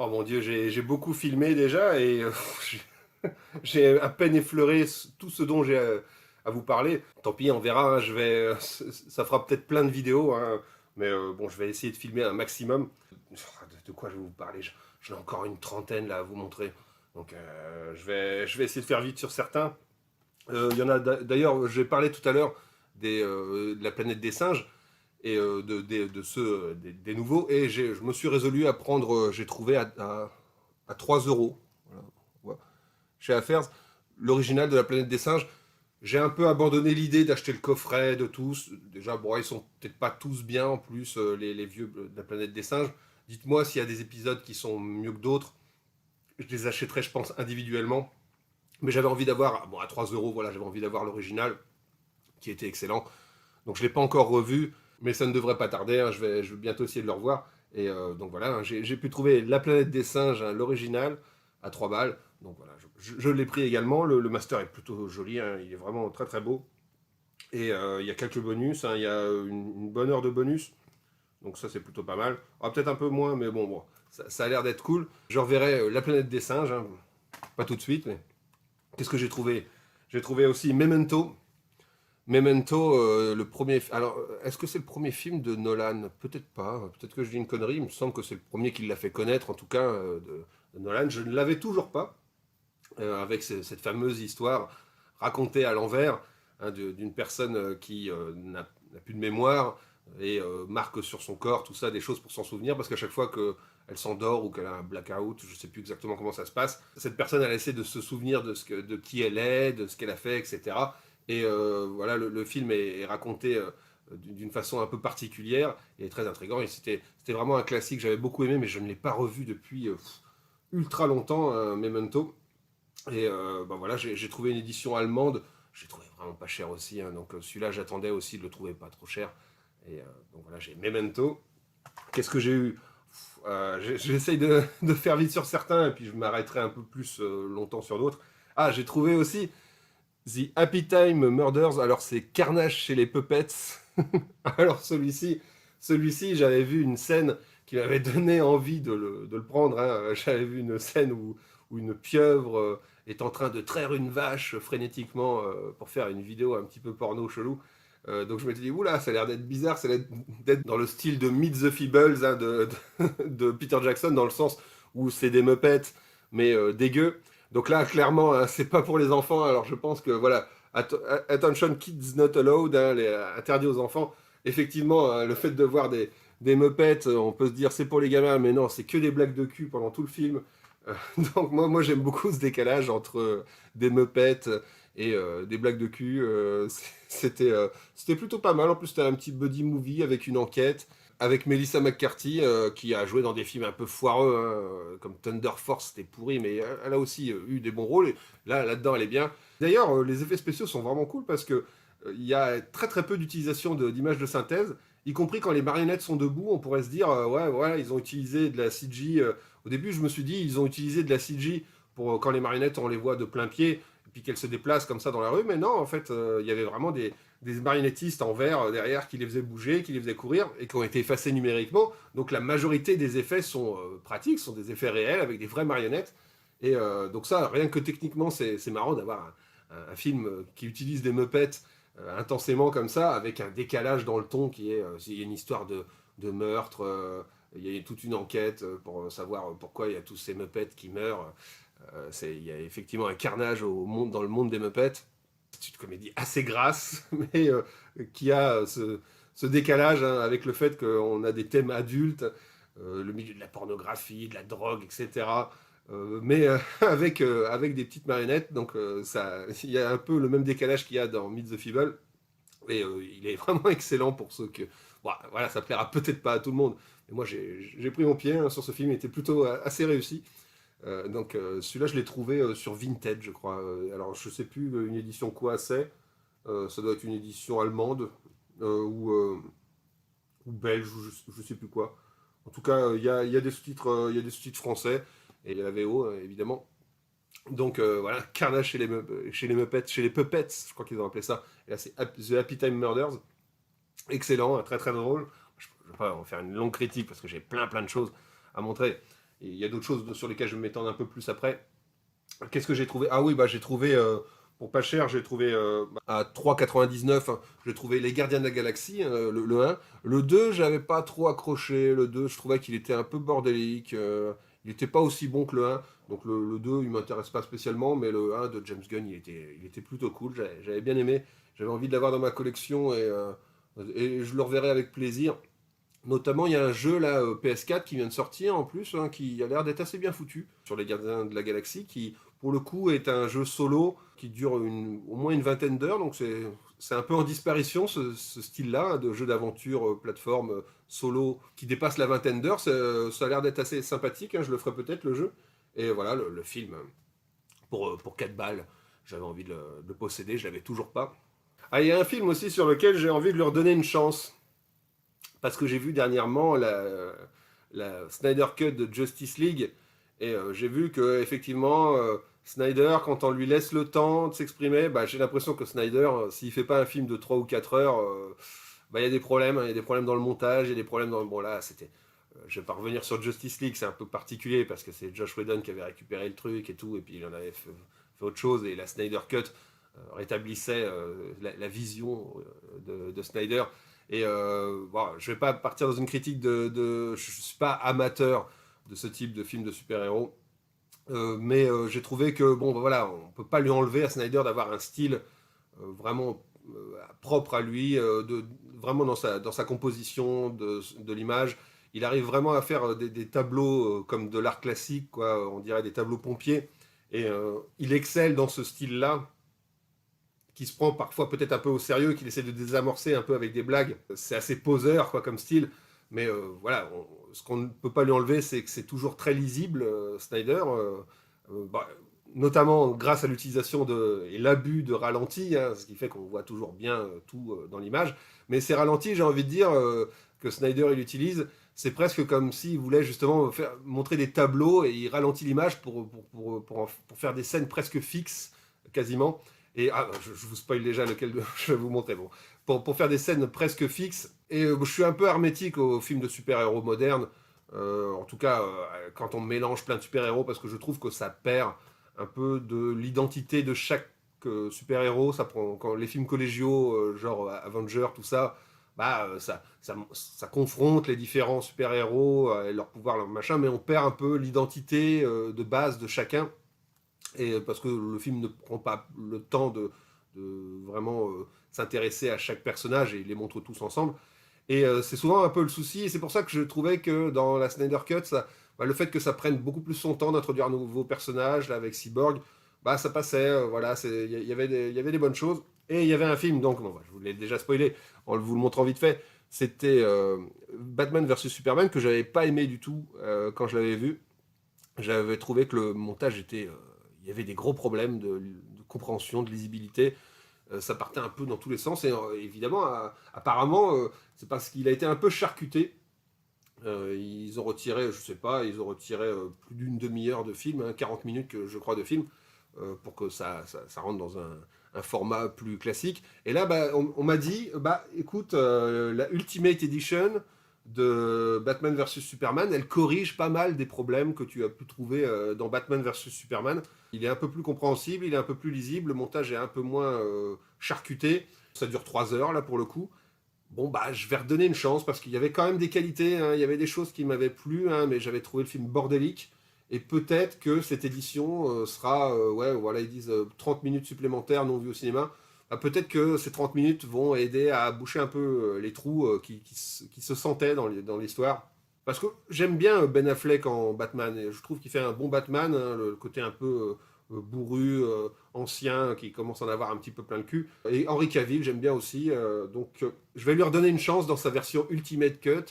Oh mon Dieu, j'ai beaucoup filmé déjà et j'ai j'ai à peine effleuré tout ce dont j'ai à vous parler. Tant pis, on verra, hein, ça fera peut-être plein de vidéos, hein, mais bon, je vais essayer de filmer un maximum. De quoi je vais vous parler? J'en ai encore une trentaine là à vous montrer. Donc je vais essayer de faire vite sur certains. Il y en a d'ailleurs, j'ai parlé tout à l'heure de la planète des singes et de ceux des nouveaux. Et je me suis résolu à prendre, j'ai trouvé à 3 euros voilà, ouais, chez Affairs, l'original de la planète des singes. J'ai un peu abandonné l'idée d'acheter le coffret de tous. Déjà, bon, ils sont peut-être pas tous bien en plus, les vieux de la planète des singes. Dites-moi s'il y a des épisodes qui sont mieux que d'autres. Je les achèterai, je pense, individuellement. Mais j'avais envie d'avoir, bon, à 3 euros, voilà, j'avais envie d'avoir l'original, qui était excellent. Donc je ne l'ai pas encore revu, mais ça ne devrait pas tarder, hein, je vais bientôt essayer de le revoir. Et donc voilà, hein, j'ai pu trouver La planète des singes, hein, l'original, à 3 balles. Donc voilà, je l'ai pris également. Le master est plutôt joli, hein, il est vraiment très très beau. Et il y a quelques bonus, hein, il y a une bonne heure de bonus. Donc ça c'est plutôt pas mal. Ah, peut-être un peu moins, mais bon, ça a l'air d'être cool. Je reverrai La planète des singes, hein, pas tout de suite, mais qu'est-ce que j'ai trouvé? J'ai trouvé aussi Memento. Memento, le premier. Alors, est-ce que c'est le premier film de Nolan? Peut-être pas. Peut-être que je dis une connerie. Il me semble que c'est le premier qui l'a fait connaître, en tout cas, de Nolan. Je ne l'avais toujours pas, avec cette fameuse histoire racontée à l'envers, hein, d'une personne qui n'a plus de mémoire et marque sur son corps tout ça des choses pour s'en souvenir, parce qu'à chaque fois qu'elle s'endort ou qu'elle a un blackout, je ne sais plus exactement comment ça se passe, cette personne elle essaie de se souvenir de qui elle est, de ce qu'elle a fait, etc. Et voilà, le film est raconté d'une façon un peu particulière et très intriguant. Et c'était vraiment un classique, j'avais beaucoup aimé, mais je ne l'ai pas revu depuis ultra longtemps, Memento. Et bah voilà, j'ai trouvé une édition allemande. J'ai trouvé vraiment pas cher aussi, hein, donc celui-là, j'attendais aussi de le trouver pas trop cher. Et donc voilà, j'ai Memento. Qu'est-ce que j'ai eu? J'essaye de faire vite sur certains et puis je m'arrêterai un peu plus longtemps sur d'autres. Ah, j'ai trouvé aussi The Happy Time Murders. Alors, c'est Carnage chez les Puppets. Alors, celui-ci, j'avais vu une scène qui m'avait donné envie de le prendre, hein. J'avais vu une scène où une pieuvre est en train de traire une vache frénétiquement pour faire une vidéo un petit peu porno chelou. Donc je m'étais dit, oula, ça a l'air d'être bizarre, ça a l'air d'être dans le style de Meet the Feebles, hein, de Peter Jackson, dans le sens où c'est des Muppets, mais dégueux. Donc là, clairement, hein, c'est pas pour les enfants. Alors je pense que, voilà, attention kids not allowed, hein, interdit aux enfants. Effectivement, hein, le fait de voir des Muppets, on peut se dire c'est pour les gamins, mais non, c'est que des blagues de cul pendant tout le film. Euh, donc moi j'aime beaucoup ce décalage entre des Muppets et des blagues de cul. C'était plutôt pas mal. En plus, c'était un petit buddy movie avec une enquête, avec Melissa McCarthy, qui a joué dans des films un peu foireux, hein, comme Thunder Force, c'était pourri, mais elle a aussi eu des bons rôles. Et là-dedans, elle est bien. D'ailleurs, les effets spéciaux sont vraiment cool parce que il y a très très peu d'utilisation d'images de synthèse, y compris quand les marionnettes sont debout. On pourrait se dire, ouais, voilà, ils ont utilisé de la CG. Au début, je me suis dit, ils ont utilisé de la CG pour quand les marionnettes, on les voit de plein pied, et puis qu'elles se déplacent comme ça dans la rue. Mais non, en fait, il y avait vraiment des marionnettistes en verre derrière qui les faisaient bouger, qui les faisaient courir et qui ont été effacés numériquement. Donc la majorité des effets sont pratiques, sont des effets réels avec des vraies marionnettes. Et donc ça, rien que techniquement, c'est marrant d'avoir un film qui utilise des Muppets intensément comme ça, avec un décalage dans le ton qui est, il y a une histoire de meurtre, il y a toute une enquête pour savoir pourquoi il y a tous ces Muppets qui meurent. Il y a effectivement un carnage dans le monde des Muppets. C'est une comédie assez grasse, mais qui a ce décalage, hein, avec le fait qu'on a des thèmes adultes, le milieu de la pornographie, de la drogue, etc. Mais avec des petites marionnettes, donc il y a un peu le même décalage qu'il y a dans Meet the Feeble, et il est vraiment excellent pour ceux que... Bon, voilà, ça plaira peut-être pas à tout le monde, mais moi j'ai pris mon pied, hein, sur ce film, il était plutôt assez réussi. Donc celui-là, je l'ai trouvé sur Vinted, je crois. Alors, je sais plus une édition quoi c'est. Ça doit être une édition allemande ou belge, ou je sais plus quoi. En tout cas, il y a des sous-titres, il y a des sous-titres français et la VO, évidemment. Donc voilà, Carnage chez les Muppets, chez les Puppets, je crois qu'ils ont appelé ça. Et là, c'est The Happy Time Murders. Excellent, très très drôle. Je ne vais pas en faire une longue critique parce que j'ai plein de choses à montrer. Et il y a d'autres choses sur lesquelles je vais m'étendre un peu plus après. Qu'est-ce que j'ai trouvé? Ah oui, bah j'ai trouvé, pour pas cher, j'ai trouvé à 3,99, hein, j'ai trouvé Les Gardiens de la Galaxie, hein, le 1. Le 2, j'avais pas trop accroché. Le 2, je trouvais qu'il était un peu bordélique. Il n'était pas aussi bon que le 1. Donc le 2, il m'intéresse pas spécialement, mais le 1 de James Gunn, il était plutôt cool. J'avais bien aimé. J'avais envie de l'avoir dans ma collection et je le reverrai avec plaisir. Notamment, il y a un jeu là, PS4 qui vient de sortir en plus, hein, qui a l'air d'être assez bien foutu sur les Gardiens de la Galaxie, qui pour le coup est un jeu solo qui dure au moins une vingtaine d'heures, donc c'est un peu en disparition ce style-là, hein, de jeu d'aventure plateforme solo qui dépasse la vingtaine d'heures. Ça a l'air d'être assez sympathique, hein, je le ferai peut-être le jeu. Et voilà, le film, pour 4 balles, j'avais envie de le posséder, je l'avais toujours pas. Ah, il y a un film aussi sur lequel j'ai envie de leur donner une chance. Parce que j'ai vu dernièrement la Snyder Cut de Justice League, et j'ai vu que effectivement Snyder, quand on lui laisse le temps de s'exprimer, bah, j'ai l'impression que Snyder, s'il fait pas un film de 3 ou 4 heures, bah, il y a des problèmes, hein, il y a des problèmes dans le montage, il y a des problèmes dans... Bon là, je vais pas revenir sur Justice League, c'est un peu particulier, parce que c'est Josh Whedon qui avait récupéré le truc et tout, et puis il en avait fait autre chose, et la Snyder Cut rétablissait la vision de Snyder. Et bon, je vais pas partir dans une critique je suis pas amateur de ce type de film de super-héros. Mais j'ai trouvé que, bon, bah, voilà, on peut pas lui enlever à Snyder d'avoir un style vraiment propre à lui, vraiment dans sa composition de l'image. Il arrive vraiment à faire des tableaux comme de l'art classique, quoi, on dirait des tableaux pompiers. Et il excelle dans ce style-là, qui se prend parfois peut-être un peu au sérieux, qu'il essaie de désamorcer un peu avec des blagues. C'est assez poseur quoi, comme style, mais voilà, ce qu'on ne peut pas lui enlever, c'est que c'est toujours très lisible, Snyder, bah, notamment grâce à l'utilisation et l'abus de ralentis, hein, ce qui fait qu'on voit toujours bien tout dans l'image. Mais ces ralentis, j'ai envie de dire, que Snyder il utilise, c'est presque comme s'il voulait justement montrer des tableaux et il ralentit l'image pour faire des scènes presque fixes, quasiment. Et je vous spoil déjà lequel je vais vous montrer. Bon, pour faire des scènes presque fixes. Et je suis un peu hermétique aux films de super-héros modernes. En tout cas, quand on mélange plein de super-héros, parce que je trouve que ça perd un peu de l'identité de chaque super-héros. Ça prend, quand les films collégiaux, genre Avengers, tout ça, bah, ça confronte les différents super-héros et leurs pouvoirs, leur machin, mais on perd un peu l'identité de base de chacun. Et parce que le film ne prend pas le temps de vraiment s'intéresser à chaque personnage et il les montre tous ensemble. Et c'est souvent un peu le souci, et c'est pour ça que je trouvais que dans la Snyder Cut, bah, le fait que ça prenne beaucoup plus son temps d'introduire un nouveau personnage, là, avec Cyborg, bah, ça passait, voilà, il y avait des bonnes choses. Et il y avait un film, donc, bon, bah, je vous l'ai déjà spoilé en vous le montrant vite fait, c'était Batman versus Superman, que j'avais pas aimé du tout quand je l'avais vu. J'avais trouvé que le montage était... il y avait des gros problèmes de compréhension, de lisibilité. Ça partait un peu dans tous les sens. Et évidemment, apparemment, c'est parce qu'il a été un peu charcuté. Ils ont retiré, je sais pas, ils ont retiré plus d'une demi-heure de film, hein, 40 minutes, je crois, de film, pour que ça rentre dans un format plus classique. Et là, bah, on m'a dit, bah, écoute, la Ultimate Edition de Batman versus Superman, elle corrige pas mal des problèmes que tu as pu trouver dans Batman versus Superman. Il est un peu plus compréhensible, il est un peu plus lisible, le montage est un peu moins charcuté. Ça dure 3 heures là pour le coup. Bon bah je vais redonner une chance parce qu'il y avait quand même des qualités, hein, il y avait des choses qui m'avaient plu, hein, mais j'avais trouvé le film bordélique. Et peut-être que cette édition sera, ouais, voilà, ils disent 30 minutes supplémentaires non vues au cinéma. Bah, peut-être que ces 30 minutes vont aider à boucher un peu les trous qui se sentaient dans l'histoire. Parce que j'aime bien Ben Affleck en Batman, et je trouve qu'il fait un bon Batman, hein, le côté un peu bourru, ancien, qui commence à en avoir un petit peu plein le cul. Et Henry Cavill, j'aime bien aussi, donc je vais lui redonner une chance dans sa version Ultimate Cut.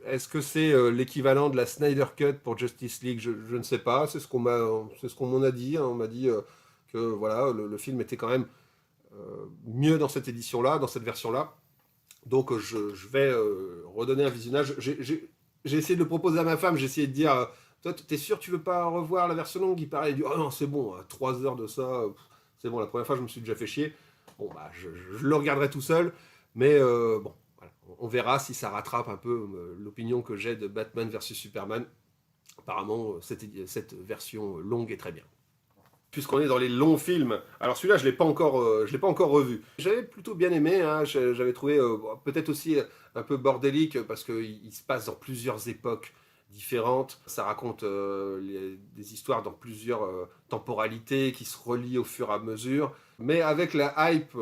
Est-ce que c'est l'équivalent de la Snyder Cut pour Justice League, je ne sais pas, c'est ce qu'on m'en a dit, hein. On m'a dit que voilà, le film était quand même mieux dans cette édition-là, dans cette version-là. Donc je vais redonner un visionnage. J'ai essayé de le proposer à ma femme, j'ai essayé de dire, toi t'es sûr que tu veux pas revoir la version longue? Il paraît, il dit, oh non c'est bon, 3 heures de ça, c'est bon, la première fois je me suis déjà fait chier. Bon bah je le regarderai tout seul, mais bon, voilà. On verra si ça rattrape un peu l'opinion que j'ai de Batman versus Superman. Apparemment, cette version longue est très bien. Puisqu'on est dans les longs films, alors celui-là, je l'ai pas encore revu. J'avais plutôt bien aimé, hein, j'avais trouvé peut-être aussi un peu bordélique, parce qu'il se passe dans plusieurs époques différentes. Ça raconte des histoires dans plusieurs temporalités qui se relient au fur et à mesure. Mais avec la hype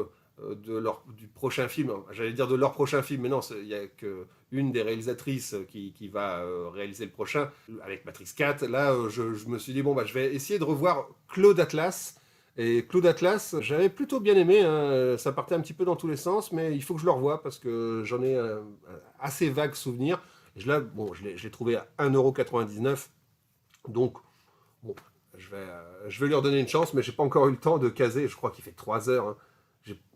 du prochain film, j'allais dire de leur prochain film, mais non, il n'y a qu'une des réalisatrices qui va réaliser le prochain, avec Matrix 4. Là, je me suis dit, bon, bah, je vais essayer de revoir Claude Atlas. Et Claude Atlas, j'avais plutôt bien aimé, hein. Ça partait un petit peu dans tous les sens, mais il faut que je le revoie parce que j'en ai un assez vague souvenir. Et là, bon, je l'ai trouvé à 1,99 €. Donc, bon, je vais lui redonner une chance, mais j'ai pas encore eu le temps de caser. Je crois qu'il fait 3 heures, hein.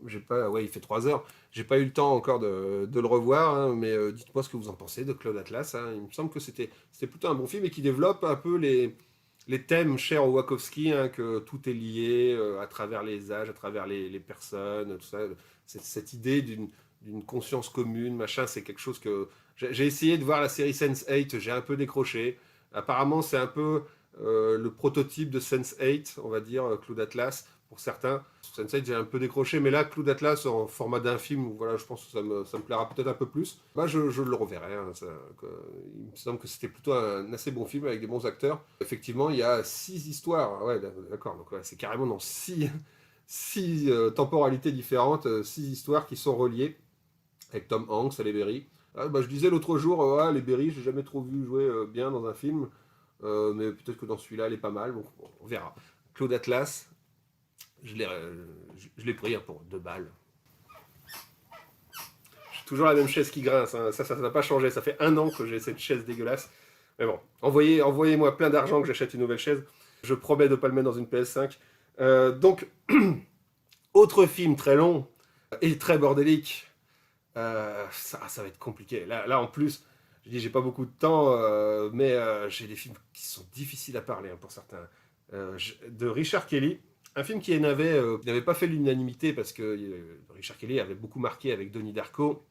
J'ai pas, ouais, il fait 3 heures. J'ai pas eu le temps encore de le revoir, hein, mais dites-moi ce que vous en pensez de Claude Atlas, hein. Il me semble que c'était plutôt un bon film et qui développe un peu les thèmes chers au Wachowski, hein, que tout est lié à travers les âges, à travers les personnes, tout ça. Cette idée d'une conscience commune, machin, c'est quelque chose que... J'ai essayé de voir la série Sense8, j'ai un peu décroché. Apparemment, c'est un peu le prototype de Sense8, on va dire, Claude Atlas, pour certains. Sense8, j'ai un peu décroché, mais là, Claude Atlas, en format d'un film, voilà, je pense que ça me plaira peut-être un peu plus. Bah, je le reverrai, hein, il me semble que c'était plutôt un assez bon film avec des bons acteurs. Effectivement, il y a 6 histoires. Ouais, d'accord, donc ouais, c'est carrément dans 6 temporalités différentes, 6 histoires qui sont reliées, avec Tom Hanks, Halle Berry. Ah, bah, je disais l'autre jour, Halle Berry, j'ai jamais trop vu jouer bien dans un film, mais peut-être que dans celui-là, elle est pas mal, bon, on verra. Claude Atlas, je l'ai pris, hein, pour 2 balles. J'ai toujours la même chaise qui grince, hein. Ça n'a pas changé, ça fait 1 an que j'ai cette chaise dégueulasse. Mais bon, envoyez-moi plein d'argent que j'achète une nouvelle chaise. Je promets de ne pas le mettre dans une PS5. Donc, autre film très long et très bordélique. Ça va être compliqué. Là, en plus, je dis j'ai pas beaucoup de temps, mais j'ai des films qui sont difficiles à parler, hein, pour certains. De Richard Kelly, un film qui n'avait pas fait l'unanimité parce que Richard Kelly avait beaucoup marqué avec Donnie Darko,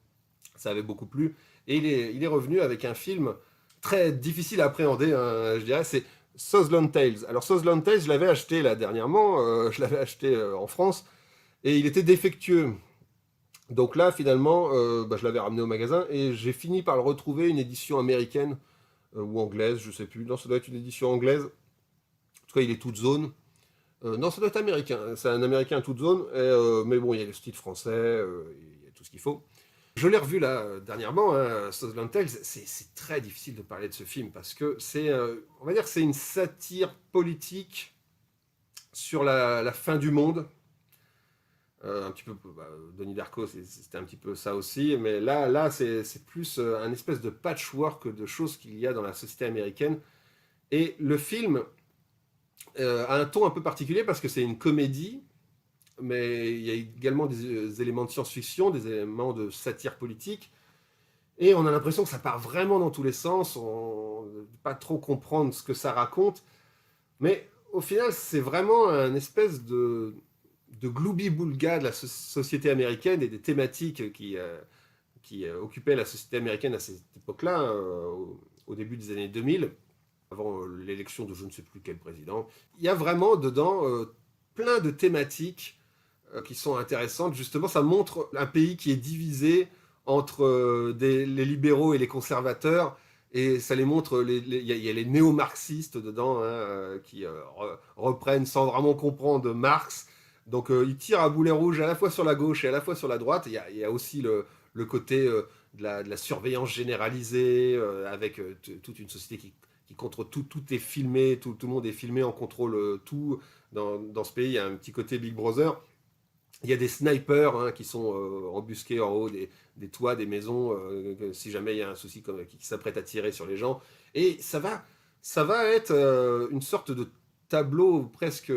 ça avait beaucoup plu, et il est revenu avec un film très difficile à appréhender, hein, je dirais, c'est Southland Tales. Alors Southland Tales, je l'avais acheté là dernièrement, je l'avais acheté en France, et il était défectueux. Donc là, finalement, bah, je l'avais ramené au magasin et j'ai fini par le retrouver, une édition américaine ou anglaise, je sais plus. Non, ça doit être une édition anglaise. En tout cas, il est toute zone. Non, ça doit être américain. C'est un américain toute zone. Mais bon, il y a le style français, il y a tout ce qu'il faut. Je l'ai revu là dernièrement, hein, Southland Tales. C'est très difficile de parler de ce film parce que on va dire, que c'est une satire politique sur la fin du monde. Un petit peu, bah, Donnie Darko, c'était un petit peu ça aussi, mais là c'est plus un espèce de patchwork de choses qu'il y a dans la société américaine. Et le film a un ton un peu particulier parce que c'est une comédie, mais il y a également des éléments de science-fiction, des éléments de satire politique, et on a l'impression que ça part vraiment dans tous les sens, on ne peut pas trop comprendre ce que ça raconte, mais au final c'est vraiment un espèce de gloubi-boulga de la société américaine et des thématiques qui occupaient la société américaine à cette époque-là, au début des années 2000, avant l'élection de je ne sais plus quel président. Il y a vraiment dedans plein de thématiques qui sont intéressantes. Justement, ça montre un pays qui est divisé entre les libéraux et les conservateurs. Et ça les montre, il y a les néo-marxistes dedans, hein, qui reprennent sans vraiment comprendre Marx. Donc ils tirent à boulet rouge à la fois sur la gauche et à la fois sur la droite. Il y a aussi le côté de la surveillance généralisée, avec toute une société qui contrôle tout, tout est filmé, tout le monde est filmé, on contrôle tout. Dans ce pays, il y a un petit côté Big Brother. Il y a des snipers, hein, qui sont embusqués en haut des toits, des maisons, si jamais il y a un souci qui s'apprête à tirer sur les gens. Et ça va être une sorte de tableau presque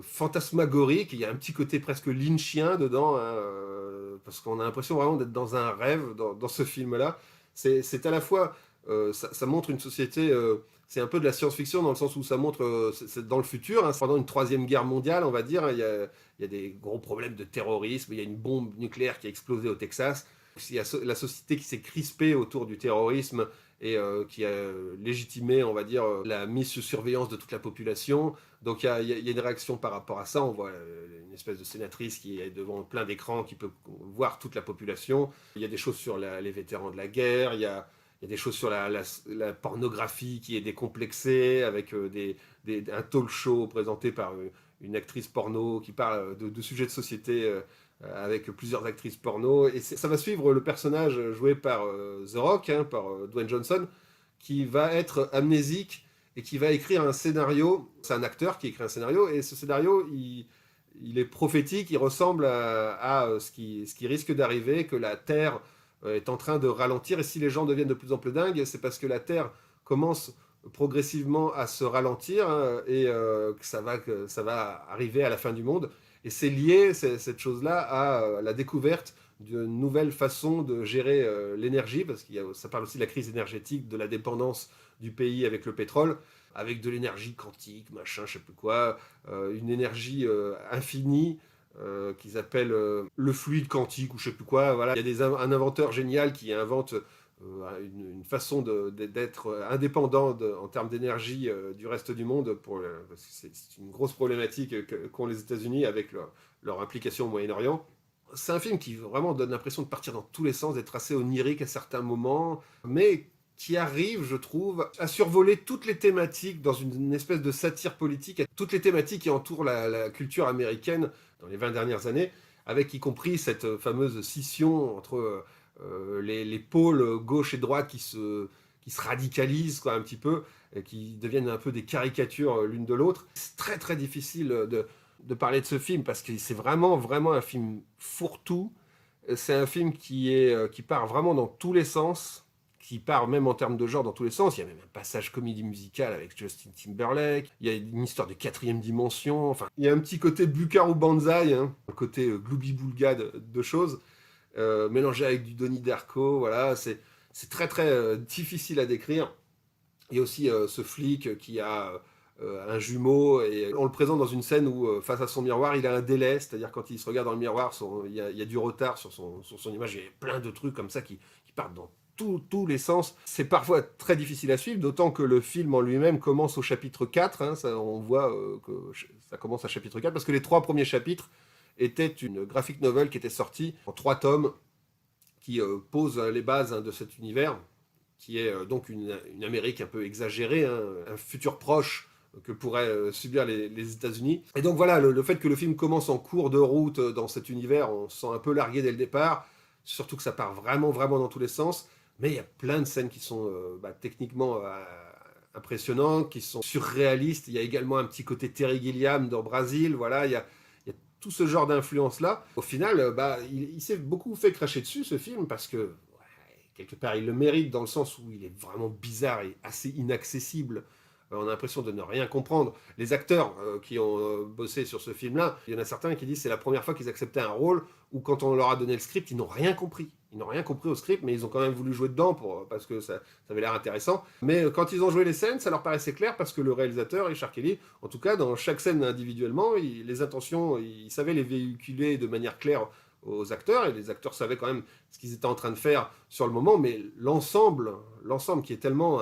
fantasmagorique. Il y a un petit côté presque lynchien dedans, hein, parce qu'on a l'impression vraiment d'être dans un rêve dans ce film-là. C'est à la fois, ça montre une société... c'est un peu de la science-fiction dans le sens où ça montre, c'est dans le futur, hein, pendant une troisième guerre mondiale, on va dire, il y a des gros problèmes de terrorisme, il y a une bombe nucléaire qui a explosé au Texas, il y a la société qui s'est crispée autour du terrorisme et qui a légitimé, on va dire, la mise sous surveillance de toute la population. Donc il y a une réaction par rapport à ça. On voit une espèce de sénatrice qui est devant plein d'écrans, qui peut voir toute la population. Il y a des choses sur les vétérans de la guerre, il y a des choses sur la pornographie qui est décomplexée, avec un talk show présenté par une actrice porno qui parle de sujets de société avec plusieurs actrices porno. Et ça va suivre le personnage joué par The Rock, hein, par Dwayne Johnson, qui va être amnésique et qui va écrire un scénario. C'est un acteur qui écrit un scénario, et ce scénario, il est prophétique, il ressemble à ce qui risque d'arriver, que la Terre est en train de ralentir, et si les gens deviennent de plus en plus dingues, c'est parce que la Terre commence progressivement à se ralentir, hein, et que ça va arriver à la fin du monde. Et c'est lié, cette chose-là, à la découverte d'une nouvelle façon de gérer l'énergie, parce que ça parle aussi de la crise énergétique, de la dépendance du pays avec le pétrole, avec de l'énergie quantique, machin, je sais plus quoi, une énergie infinie, qu'ils appellent le fluide quantique ou je sais plus quoi. Voilà. Il y a un inventeur génial qui invente une façon d'être indépendant en termes d'énergie du reste du monde, parce que c'est une grosse problématique qu'ont les États-Unis avec leur implication au Moyen-Orient. C'est un film qui vraiment donne l'impression de partir dans tous les sens, d'être assez onirique à certains moments, mais qui arrive, je trouve, à survoler toutes les thématiques dans une espèce de satire politique, toutes les thématiques qui entourent la culture américaine dans les 20 dernières années, avec y compris cette fameuse scission entre les pôles gauche et droite qui se radicalisent quoi, un petit peu, et qui deviennent un peu des caricatures l'une de l'autre. C'est très très difficile de parler de ce film, parce que c'est vraiment, vraiment un film fourre-tout. C'est un film qui part vraiment dans tous les sens, qui part même en termes de genre dans tous les sens. Il y a même un passage comédie musicale avec Justin Timberlake. Il y a une histoire de quatrième dimension. Enfin, il y a un petit côté Buckaroo Banzai, hein, un côté gloubi-boulga de choses, mélangé avec du Donnie Darko. Voilà, c'est très très difficile à décrire. Il y a aussi ce flic qui a un jumeau, et on le présente dans une scène où face à son miroir il a un délai, c'est-à-dire quand il se regarde dans le miroir, il y a du retard sur son image. Il y a plein de trucs comme ça qui partent dans tous les sens. C'est parfois très difficile à suivre, d'autant que le film en lui-même commence au chapitre 4, hein, on voit que ça commence à chapitre 4, parce que les 3 premiers chapitres étaient une graphic novel qui était sortie en 3 tomes, qui pose les bases, hein, de cet univers, qui est donc une Amérique un peu exagérée, hein, un futur proche que pourraient subir les États-Unis. Et donc voilà, le fait que le film commence en cours de route dans cet univers, on se sent un peu largué dès le départ, surtout que ça part vraiment, vraiment dans tous les sens. Mais il y a plein de scènes qui sont techniquement impressionnantes, qui sont surréalistes. Il y a également un petit côté Terry Gilliam dans Brasil. Voilà, il y a tout ce genre d'influence-là. Au final, il s'est beaucoup fait cracher dessus, ce film, parce que, quelque part, il le mérite dans le sens où il est vraiment bizarre et assez inaccessible. On a l'impression de ne rien comprendre. Les acteurs qui ont bossé sur ce film-là, il y en a certains qui disent que c'est la première fois qu'ils acceptaient un rôle où, quand on leur a donné le script, ils n'ont rien compris. Ils n'ont rien compris au script, mais ils ont quand même voulu jouer dedans parce que ça avait l'air intéressant. Mais quand ils ont joué les scènes, ça leur paraissait clair, parce que le réalisateur, Richard Kelly, en tout cas, dans chaque scène individuellement, les intentions, il savait les véhiculer de manière claire aux acteurs, et les acteurs savaient quand même ce qu'ils étaient en train de faire sur le moment, mais l'ensemble qui est tellement...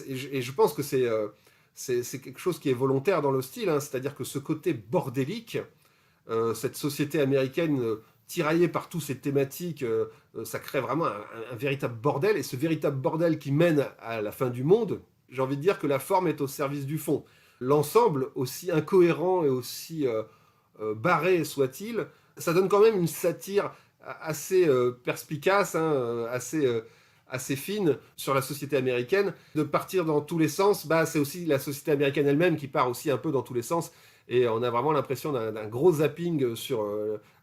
et je pense que c'est quelque chose qui est volontaire dans le style, hein, c'est-à-dire que ce côté bordélique, cette société américaine tiraillée par toutes ces thématiques, ça crée vraiment un véritable bordel, et ce véritable bordel qui mène à la fin du monde, j'ai envie de dire que la forme est au service du fond. L'ensemble, aussi incohérent et aussi barré soit-il, ça donne quand même une satire assez perspicace, hein, assez fine sur la société américaine. De partir dans tous les sens, c'est aussi la société américaine elle-même qui part aussi un peu dans tous les sens. Et on a vraiment l'impression d'un gros zapping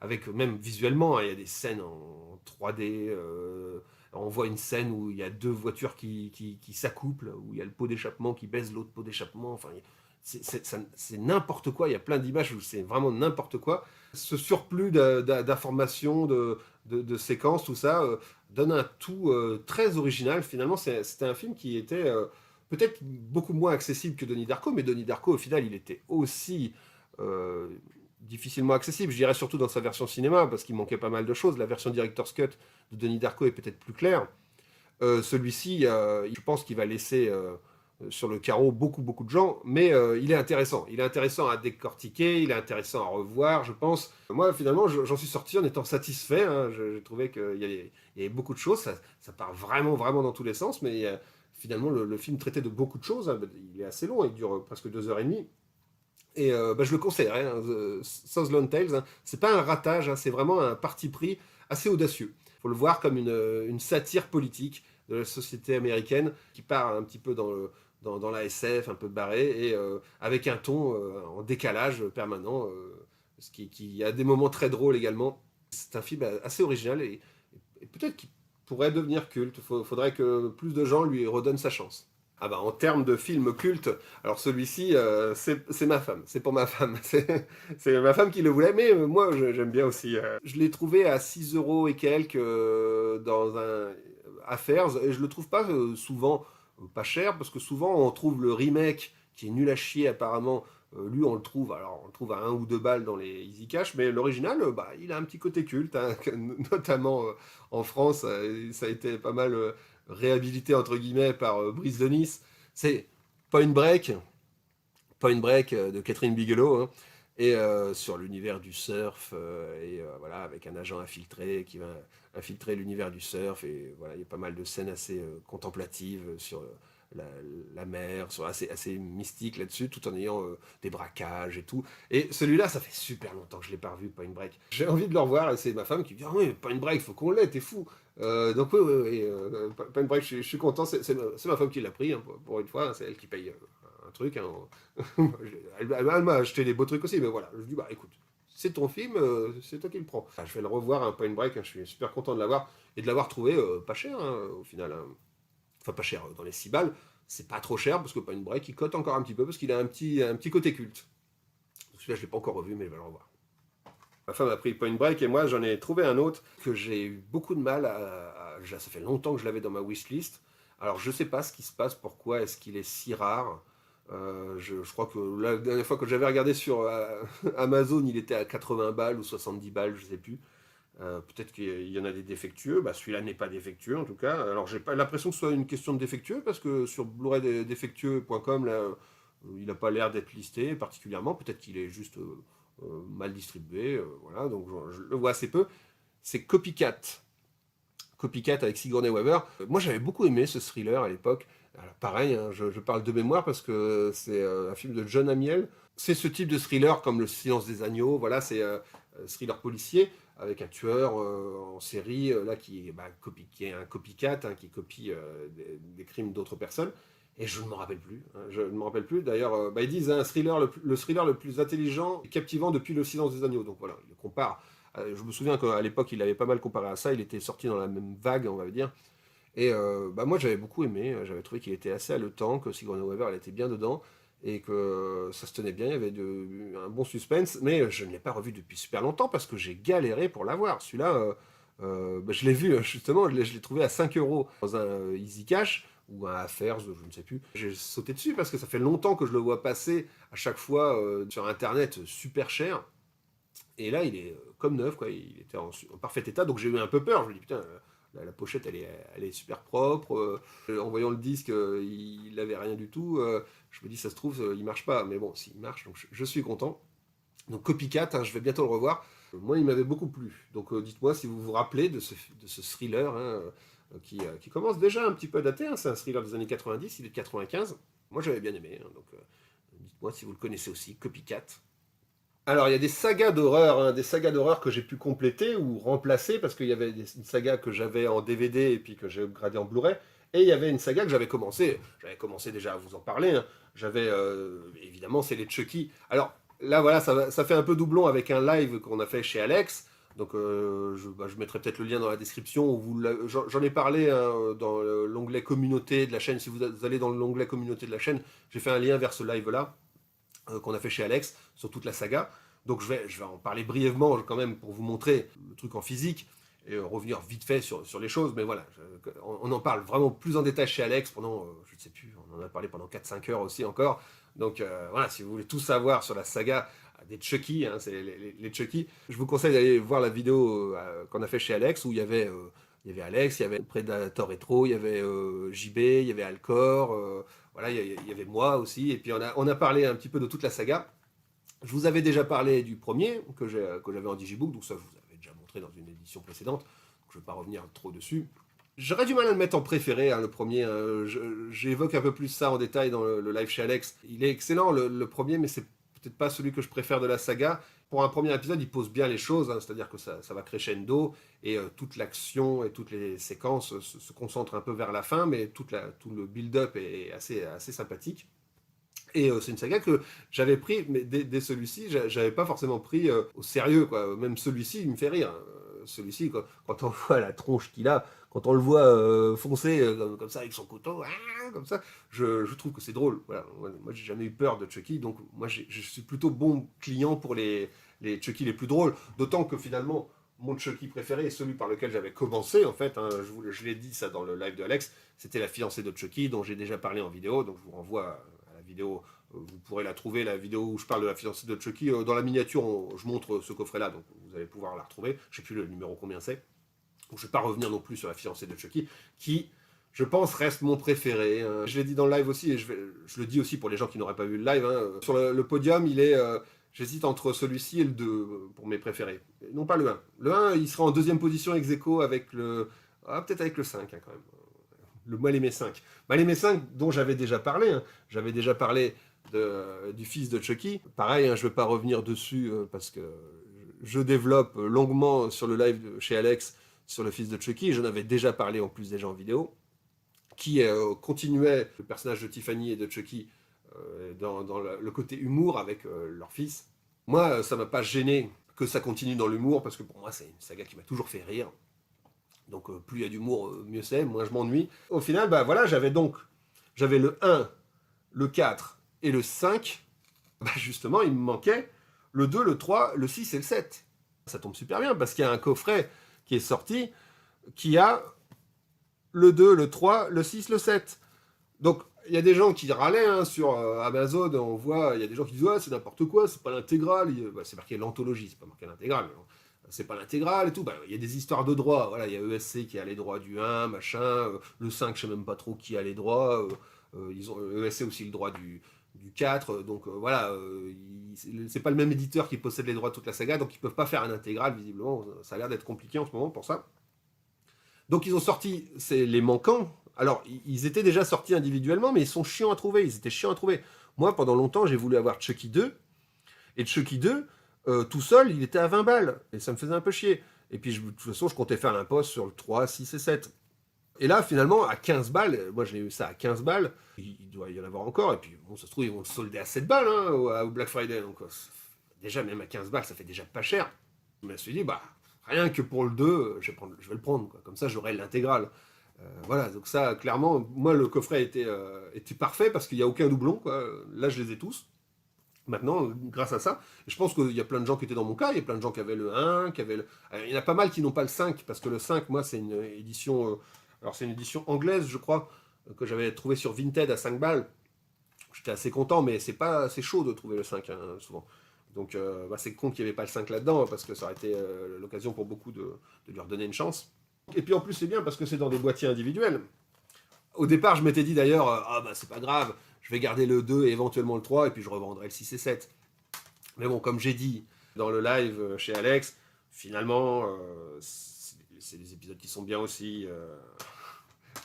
avec même visuellement, hein, il y a des scènes en 3D. On voit une scène où il y a 2 voitures qui s'accouplent, où il y a le pot d'échappement qui baise l'autre pot d'échappement. Enfin, c'est n'importe quoi. Il y a plein d'images où c'est vraiment n'importe quoi. Ce surplus d'informations, de séquences, tout ça, donne un tout très original. Finalement, c'était un film qui était peut-être beaucoup moins accessible que Donnie Darko, mais Donnie Darko, au final, il était aussi difficilement accessible. Je dirais surtout dans sa version cinéma, parce qu'il manquait pas mal de choses. La version Director's Cut de Donnie Darko est peut-être plus claire. Celui-ci, je pense qu'il va laisser sur le carreau beaucoup de gens, mais il est intéressant. Il est intéressant à décortiquer, il est intéressant à revoir, je pense. Moi, finalement, j'en suis sorti en étant satisfait, hein. J'ai trouvé qu'il y avait beaucoup de choses, ça part vraiment dans tous les sens, mais finalement, le film traitait de beaucoup de choses, hein. Il est assez long, il dure presque 2 heures et demie. Et je le conseillerais, hein, Southland Tales, hein. C'est pas un ratage, hein, c'est vraiment un parti pris assez audacieux. Il faut le voir comme une satire politique de la société américaine qui part un petit peu dans la SF, un peu barré, et avec un ton en décalage permanent, qui a des moments très drôles également. C'est un film assez original et peut-être qu'il pourrait devenir culte. Il faudrait que plus de gens lui redonnent sa chance. Ah bah en termes de film culte, alors celui-ci, c'est ma femme, c'est pour ma femme. C'est ma femme qui le voulait, mais moi j'aime bien aussi. Je l'ai trouvé à 6 euros et quelques dans un Affairs, et je le trouve pas souvent pas cher, parce que souvent on trouve le remake qui est nul à chier apparemment. Lui on le trouve, alors on le trouve à 1 ou 2 balles dans les Easy Cash, mais l'original, bah, il a un petit côté culte, hein, notamment en France, ça a été pas mal réhabilité entre guillemets par Brice de Nice. C'est Point Break, Point Break de Catherine Bigelow, hein, et sur l'univers du surf, et voilà, avec un agent infiltré qui va infiltrer l'univers du surf, et voilà, il y a pas mal de scènes assez contemplatives sur la, la mer, assez mystique là-dessus, tout en ayant des braquages et tout. Et celui-là, ça fait super longtemps que je l'ai pas revu, Point Break. J'ai envie de le revoir, et c'est ma femme qui me dit: ah oui, Point Break, faut qu'on l'ait, t'es fou. Donc oui, Point Break, je suis content, c'est ma femme qui l'a pris, hein, pour une fois, c'est elle qui paye un truc, hein. Elle m'a acheté des beaux trucs aussi, mais voilà, je dis: bah écoute, c'est ton film, c'est toi qui le prends. Enfin, je vais le revoir, un Point Break, hein, je suis super content de l'avoir, et de l'avoir trouvé pas cher, hein, au final, hein. Enfin pas cher, dans les 6 balles, c'est pas trop cher, parce que Point Break, il cote encore un petit peu, parce qu'il a un petit côté culte. Celui-là, je l'ai pas encore revu, mais je vais le revoir. Ma femme a pris Point Break, et moi j'en ai trouvé un autre que j'ai eu beaucoup de mal ça fait longtemps que je l'avais dans ma wishlist. Alors je sais pas ce qui se passe, pourquoi est-ce qu'il est si rare. Je crois que la dernière fois que j'avais regardé sur Amazon, il était à 80 balles ou 70 balles, je sais plus. Peut-être qu'il y en a des défectueux. Bah, celui-là n'est pas défectueux en tout cas. Alors j'ai pas l'impression que ce soit une question de défectueux, parce que sur blu-ray-défectueux.com, là, il n'a pas l'air d'être listé particulièrement. Peut-être qu'il est juste mal distribué. Voilà, donc je le vois assez peu. C'est Copycat. Copycat avec Sigourney Weaver. Moi j'avais beaucoup aimé ce thriller à l'époque. Alors pareil, hein, je parle de mémoire parce que c'est un film de John Amiel. C'est ce type de thriller comme Le Silence des Agneaux. Voilà, c'est thriller policier avec un tueur en série là qui est un copycat, hein, qui copie des crimes d'autres personnes. Et je ne m'en rappelle plus, hein, je ne me rappelle plus. D'ailleurs, ils disent, hein, le thriller le plus intelligent et captivant depuis Le Silence des Agneaux. Donc voilà, il le compare. Je me souviens qu'à l'époque, il avait pas mal comparé à ça. Il était sorti dans la même vague, on va dire. Et moi, j'avais beaucoup aimé. J'avais trouvé qu'il était assez haletant, que Sigourney Weaver, elle était bien dedans, et que ça se tenait bien. Il y avait un bon suspense, mais je ne l'ai pas revu depuis super longtemps parce que j'ai galéré pour l'avoir. Celui-là, je l'ai vu justement, je l'ai trouvé à 5 euros dans un Easy Cash ou un Affairs, je ne sais plus. J'ai sauté dessus parce que ça fait longtemps que je le vois passer à chaque fois sur Internet super cher. Et là, il est comme neuf, quoi. Il était en parfait état, donc j'ai eu un peu peur. Je me dis, putain, la pochette, elle est super propre. En voyant le disque, il n'avait rien du tout. Je me dis, ça se trouve, il marche pas. Mais bon, s'il marche, donc je suis content. Donc Copycat, hein, je vais bientôt le revoir. Moi, il m'avait beaucoup plu. Donc dites-moi si vous vous rappelez de ce thriller, hein, qui commence déjà un petit peu à dater, hein. C'est un thriller des années 90, il est de 95. Moi, j'avais bien aimé, hein. Donc dites-moi si vous le connaissez aussi, Copycat. Alors, il y a des sagas d'horreur, hein, des sagas d'horreur que j'ai pu compléter ou remplacer, parce qu'il y avait une saga que j'avais en DVD et puis que j'ai upgradé en Blu-ray. Et il y avait une saga que j'avais commencé. J'avais commencé déjà à vous en parler, hein. J'avais, évidemment, c'est les Chucky. Alors, là, voilà, ça fait un peu doublon avec un live qu'on a fait chez Alex. Donc, je mettrai peut-être le lien dans la description. J'en ai parlé, hein, dans l'onglet communauté de la chaîne. Si vous allez dans l'onglet communauté de la chaîne, j'ai fait un lien vers ce live-là qu'on a fait chez Alex sur toute la saga. Donc je vais en parler brièvement quand même pour vous montrer le truc en physique et revenir vite fait sur les choses. Mais voilà, on en parle vraiment plus en détail chez Alex pendant, je ne sais plus, on en a parlé pendant 4-5 heures aussi encore. Donc voilà, si vous voulez tout savoir sur la saga des Chucky, hein, c'est les Chucky, je vous conseille d'aller voir la vidéo qu'on a fait chez Alex où il y avait Il y avait Alex, il y avait Predator Retro, il y avait JB, il y avait Alcor, voilà, il y avait moi aussi. Et puis on a parlé un petit peu de toute la saga. Je vous avais déjà parlé du premier que j'avais en digibook, donc ça je vous avais déjà montré dans une édition précédente. Donc je ne vais pas revenir trop dessus. J'aurais du mal à le mettre en préféré, hein, le premier. J'évoque un peu plus ça en détail dans le live chez Alex. Il est excellent, le premier, mais c'est peut-être pas celui que je préfère de la saga. Pour un premier épisode, il pose bien les choses, hein, c'est-à-dire que ça va crescendo, et toute l'action et toutes les séquences se concentrent un peu vers la fin, mais tout le build-up est assez sympathique. Et c'est une saga que j'avais pris, mais dès celui-ci, j'avais pas forcément pris au sérieux, quoi. Même celui-ci, il me fait rire. Celui-ci, quand on voit la tronche qu'il a, quand on le voit foncer comme ça avec son couteau, comme ça, je trouve que c'est drôle. Voilà. Moi, j'ai jamais eu peur de Chucky, donc moi, je suis plutôt bon client pour les Chucky les plus drôles. D'autant que finalement, mon Chucky préféré est celui par lequel j'avais commencé, en fait. Hein, je l'ai dit ça dans le live de Alex, c'était la fiancée de Chucky, dont j'ai déjà parlé en vidéo, donc je vous renvoie à la vidéo. Vous pourrez la trouver, la vidéo où je parle de la fiancée de Chucky. Dans la miniature, je montre ce coffret-là, donc vous allez pouvoir la retrouver. Je ne sais plus le numéro combien c'est. Donc je ne vais pas revenir non plus sur la fiancée de Chucky, qui, je pense, reste mon préféré. Je l'ai dit dans le live aussi, et je le dis aussi pour les gens qui n'auraient pas vu le live. Hein. Sur le podium, il est... j'hésite entre celui-ci et le 2 pour mes préférés. Non pas le 1. Le 1, il sera en deuxième position ex aequo avec le... Ah, peut-être avec le 5, hein, quand même. Le Mal-Aimé 5. Mal-Aimé 5, dont j'avais déjà parlé. Hein. J'avais déjà parlé du fils de Chucky. Pareil, hein, je ne vais pas revenir dessus parce que je développe longuement sur le live chez Alex sur le fils de Chucky. J'en avais déjà parlé en plus déjà en vidéo. Qui continuait le personnage de Tiffany et de Chucky dans le côté humour avec leur fils. Moi, ça ne m'a pas gêné que ça continue dans l'humour parce que pour moi, c'est une saga qui m'a toujours fait rire. Donc plus il y a d'humour, mieux c'est, moins je m'ennuie. Au final, bah voilà, j'avais le 1, le 4 et le 5. Bah justement, il me manquait le 2, le 3, le 6 et le 7. Ça tombe super bien parce qu'il y a un coffret qui est sorti qui a le 2, le 3, le 6, le 7. Donc il y a des gens qui râlaient hein, sur Amazon, on voit, il y a des gens qui disent ouais, c'est n'importe quoi, c'est pas l'intégrale. Bah, c'est marqué l'anthologie, c'est pas marqué l'intégrale. C'est pas l'intégrale et tout. Bah, il y a des histoires de droits. Voilà, il y a ESC qui a les droits du 1, machin. Le 5, je sais même pas trop qui a les droits. Ils ont ESC aussi le droit du 4. Donc voilà, c'est pas le même éditeur qui possède les droits de toute la saga, donc ils peuvent pas faire un intégral, visiblement. Ça a l'air d'être compliqué en ce moment pour ça. Donc ils ont sorti les manquants. Alors, ils étaient déjà sortis individuellement, mais ils sont chiants à trouver. Ils étaient chiants à trouver. Moi, pendant longtemps, j'ai voulu avoir Chucky 2. Et Chucky 2, tout seul, il était à 20 balles. Et ça me faisait un peu chier. Et puis, de toute façon, je comptais faire l'imposte sur le 3, 6 et 7. Et là, finalement, à 15 balles, moi, je l'ai eu ça à 15 balles. Il doit y en avoir encore. Et puis, bon, ça se trouve, ils vont le solder à 7 balles hein, au Black Friday. Donc, déjà, même à 15 balles, ça fait déjà pas cher. Je me suis dit, bah, rien que pour le 2, je vais le prendre. Quoi. Comme ça, j'aurai l'intégrale. Voilà, donc ça, clairement, moi, le coffret était parfait parce qu'il n'y a aucun doublon. Quoi. Là, je les ai tous. Maintenant, grâce à ça, je pense qu'il y a plein de gens qui étaient dans mon cas, il y a plein de gens qui avaient le 1, qui avaient le... il y en a pas mal qui n'ont pas le 5, parce que le 5, moi, c'est une édition... alors, c'est une édition anglaise, je crois, que j'avais trouvé sur Vinted à 5 balles. J'étais assez content, mais c'est chaud de trouver le 5, hein, souvent. Donc, c'est con qu'il n'y avait pas le 5 là-dedans, parce que ça aurait été l'occasion pour beaucoup de lui redonner une chance. Et puis en plus, c'est bien parce que c'est dans des boîtiers individuels. Au départ, je m'étais dit d'ailleurs, ah bah c'est pas grave, je vais garder le 2 et éventuellement le 3, et puis je revendrai le 6 et 7. Mais bon, comme j'ai dit dans le live chez Alex, finalement, c'est des épisodes qui sont bien aussi.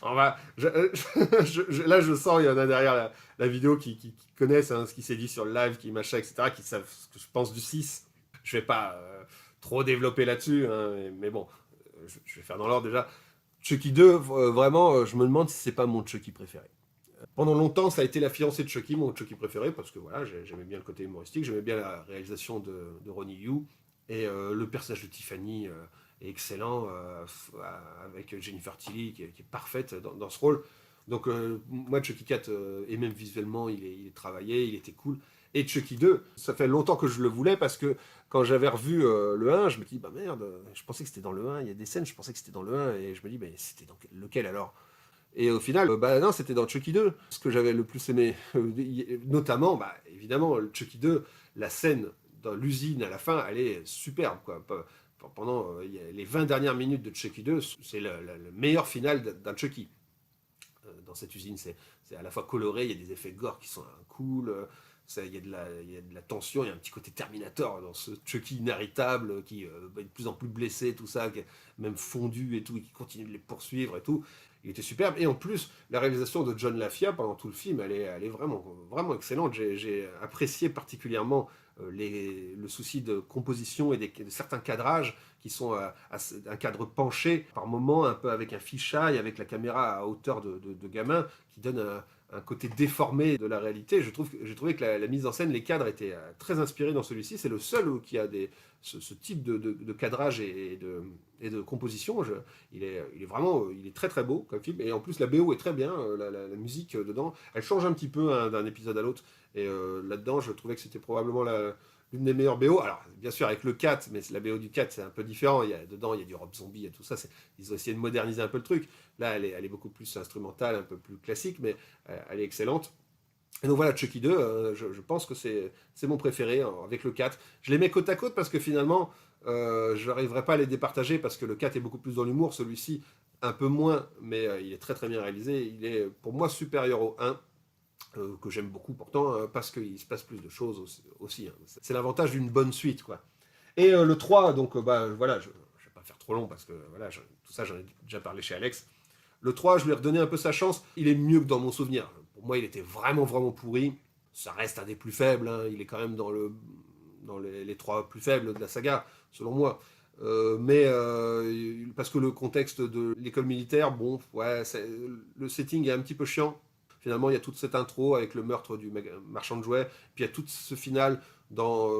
On va, là, je sens, il y en a derrière la vidéo qui connaissent hein, ce qui s'est dit sur le live, qui machin, etc., qui savent ce que je pense du 6. Je vais pas trop développer là-dessus, hein, mais bon, je vais faire dans l'ordre déjà. Chucky 2, vraiment, je me demande si c'est pas mon Chucky préféré. Pendant longtemps, ça a été la fiancée de Chucky, mon Chucky préféré, parce que voilà, j'aimais bien le côté humoristique, j'aimais bien la réalisation de Ronnie Yu, et le personnage de Tiffany est excellent, avec Jennifer Tilly, qui est parfaite dans ce rôle. Donc moi, Chucky 4, et même visuellement, il est travaillé, il était cool. Et Chucky 2, ça fait longtemps que je le voulais, parce que quand j'avais revu le 1, je me dis, bah merde, je pensais que c'était dans le 1, il y a des scènes, je pensais que c'était dans le 1, et je me dis, bah c'était dans lequel alors? Et au final, bah non, c'était dans Chucky 2, ce que j'avais le plus aimé. Notamment, bah, évidemment, le Chucky 2, la scène dans l'usine à la fin, elle est superbe. Quoi. pendant les 20 dernières minutes de Chucky 2, c'est le meilleur final d'un Chucky. Dans cette usine, c'est à la fois coloré, il y a des effets gore qui sont cool, il y a de la tension, il y a un petit côté Terminator dans ce Chucky inarrêtable qui est de plus en plus blessé, tout ça, qui est même fondu et tout, et qui continue de les poursuivre et tout. Il était superbe. Et en plus, la réalisation de John Lafia pendant tout le film, elle est vraiment, vraiment excellente. J'ai apprécié particulièrement le souci de composition et de certains cadrages qui sont un cadre penché, par moments un peu avec un fisheye, avec la caméra à hauteur de gamin, qui donne un côté déformé de la réalité. J'ai trouvé que la mise en scène, les cadres étaient très inspirés dans celui-ci. C'est le seul qui a ce type de cadrage et de composition. Il est vraiment il est très très beau comme film. Et en plus, la BO est très bien. La musique dedans, elle change un petit peu d'un épisode à l'autre. Et là-dedans, je trouvais que c'était probablement l'une des meilleures BO. Alors, bien sûr, avec le 4, mais la BO du 4, c'est un peu différent. Dedans, il y a du Rob Zombie et tout ça. Ils ont essayé de moderniser un peu le truc. Là, elle est beaucoup plus instrumentale, un peu plus classique, mais elle est excellente. Et donc voilà, Chucky 2, je pense que c'est mon préféré avec le 4. Je les mets côte à côte parce que finalement, je n'arriverai pas à les départager parce que le 4 est beaucoup plus dans l'humour, celui-ci un peu moins, mais il est très très bien réalisé. Il est pour moi supérieur au 1. Que j'aime beaucoup pourtant, parce qu'il se passe plus de choses aussi. Hein. C'est l'avantage d'une bonne suite, quoi. Et le 3, donc voilà, je ne vais pas faire trop long parce que voilà, tout ça j'en ai déjà parlé chez Alex. Le 3, je lui ai redonné un peu sa chance. Il est mieux que dans mon souvenir. Pour moi, il était vraiment, vraiment pourri. Ça reste un des plus faibles. Hein. Il est quand même dans les 3 plus faibles de la saga, selon moi. Mais parce que le contexte de l'école militaire, bon, ouais, le setting est un petit peu chiant. Finalement, il y a toute cette intro avec le meurtre du marchand de jouets, puis il y a tout ce final dans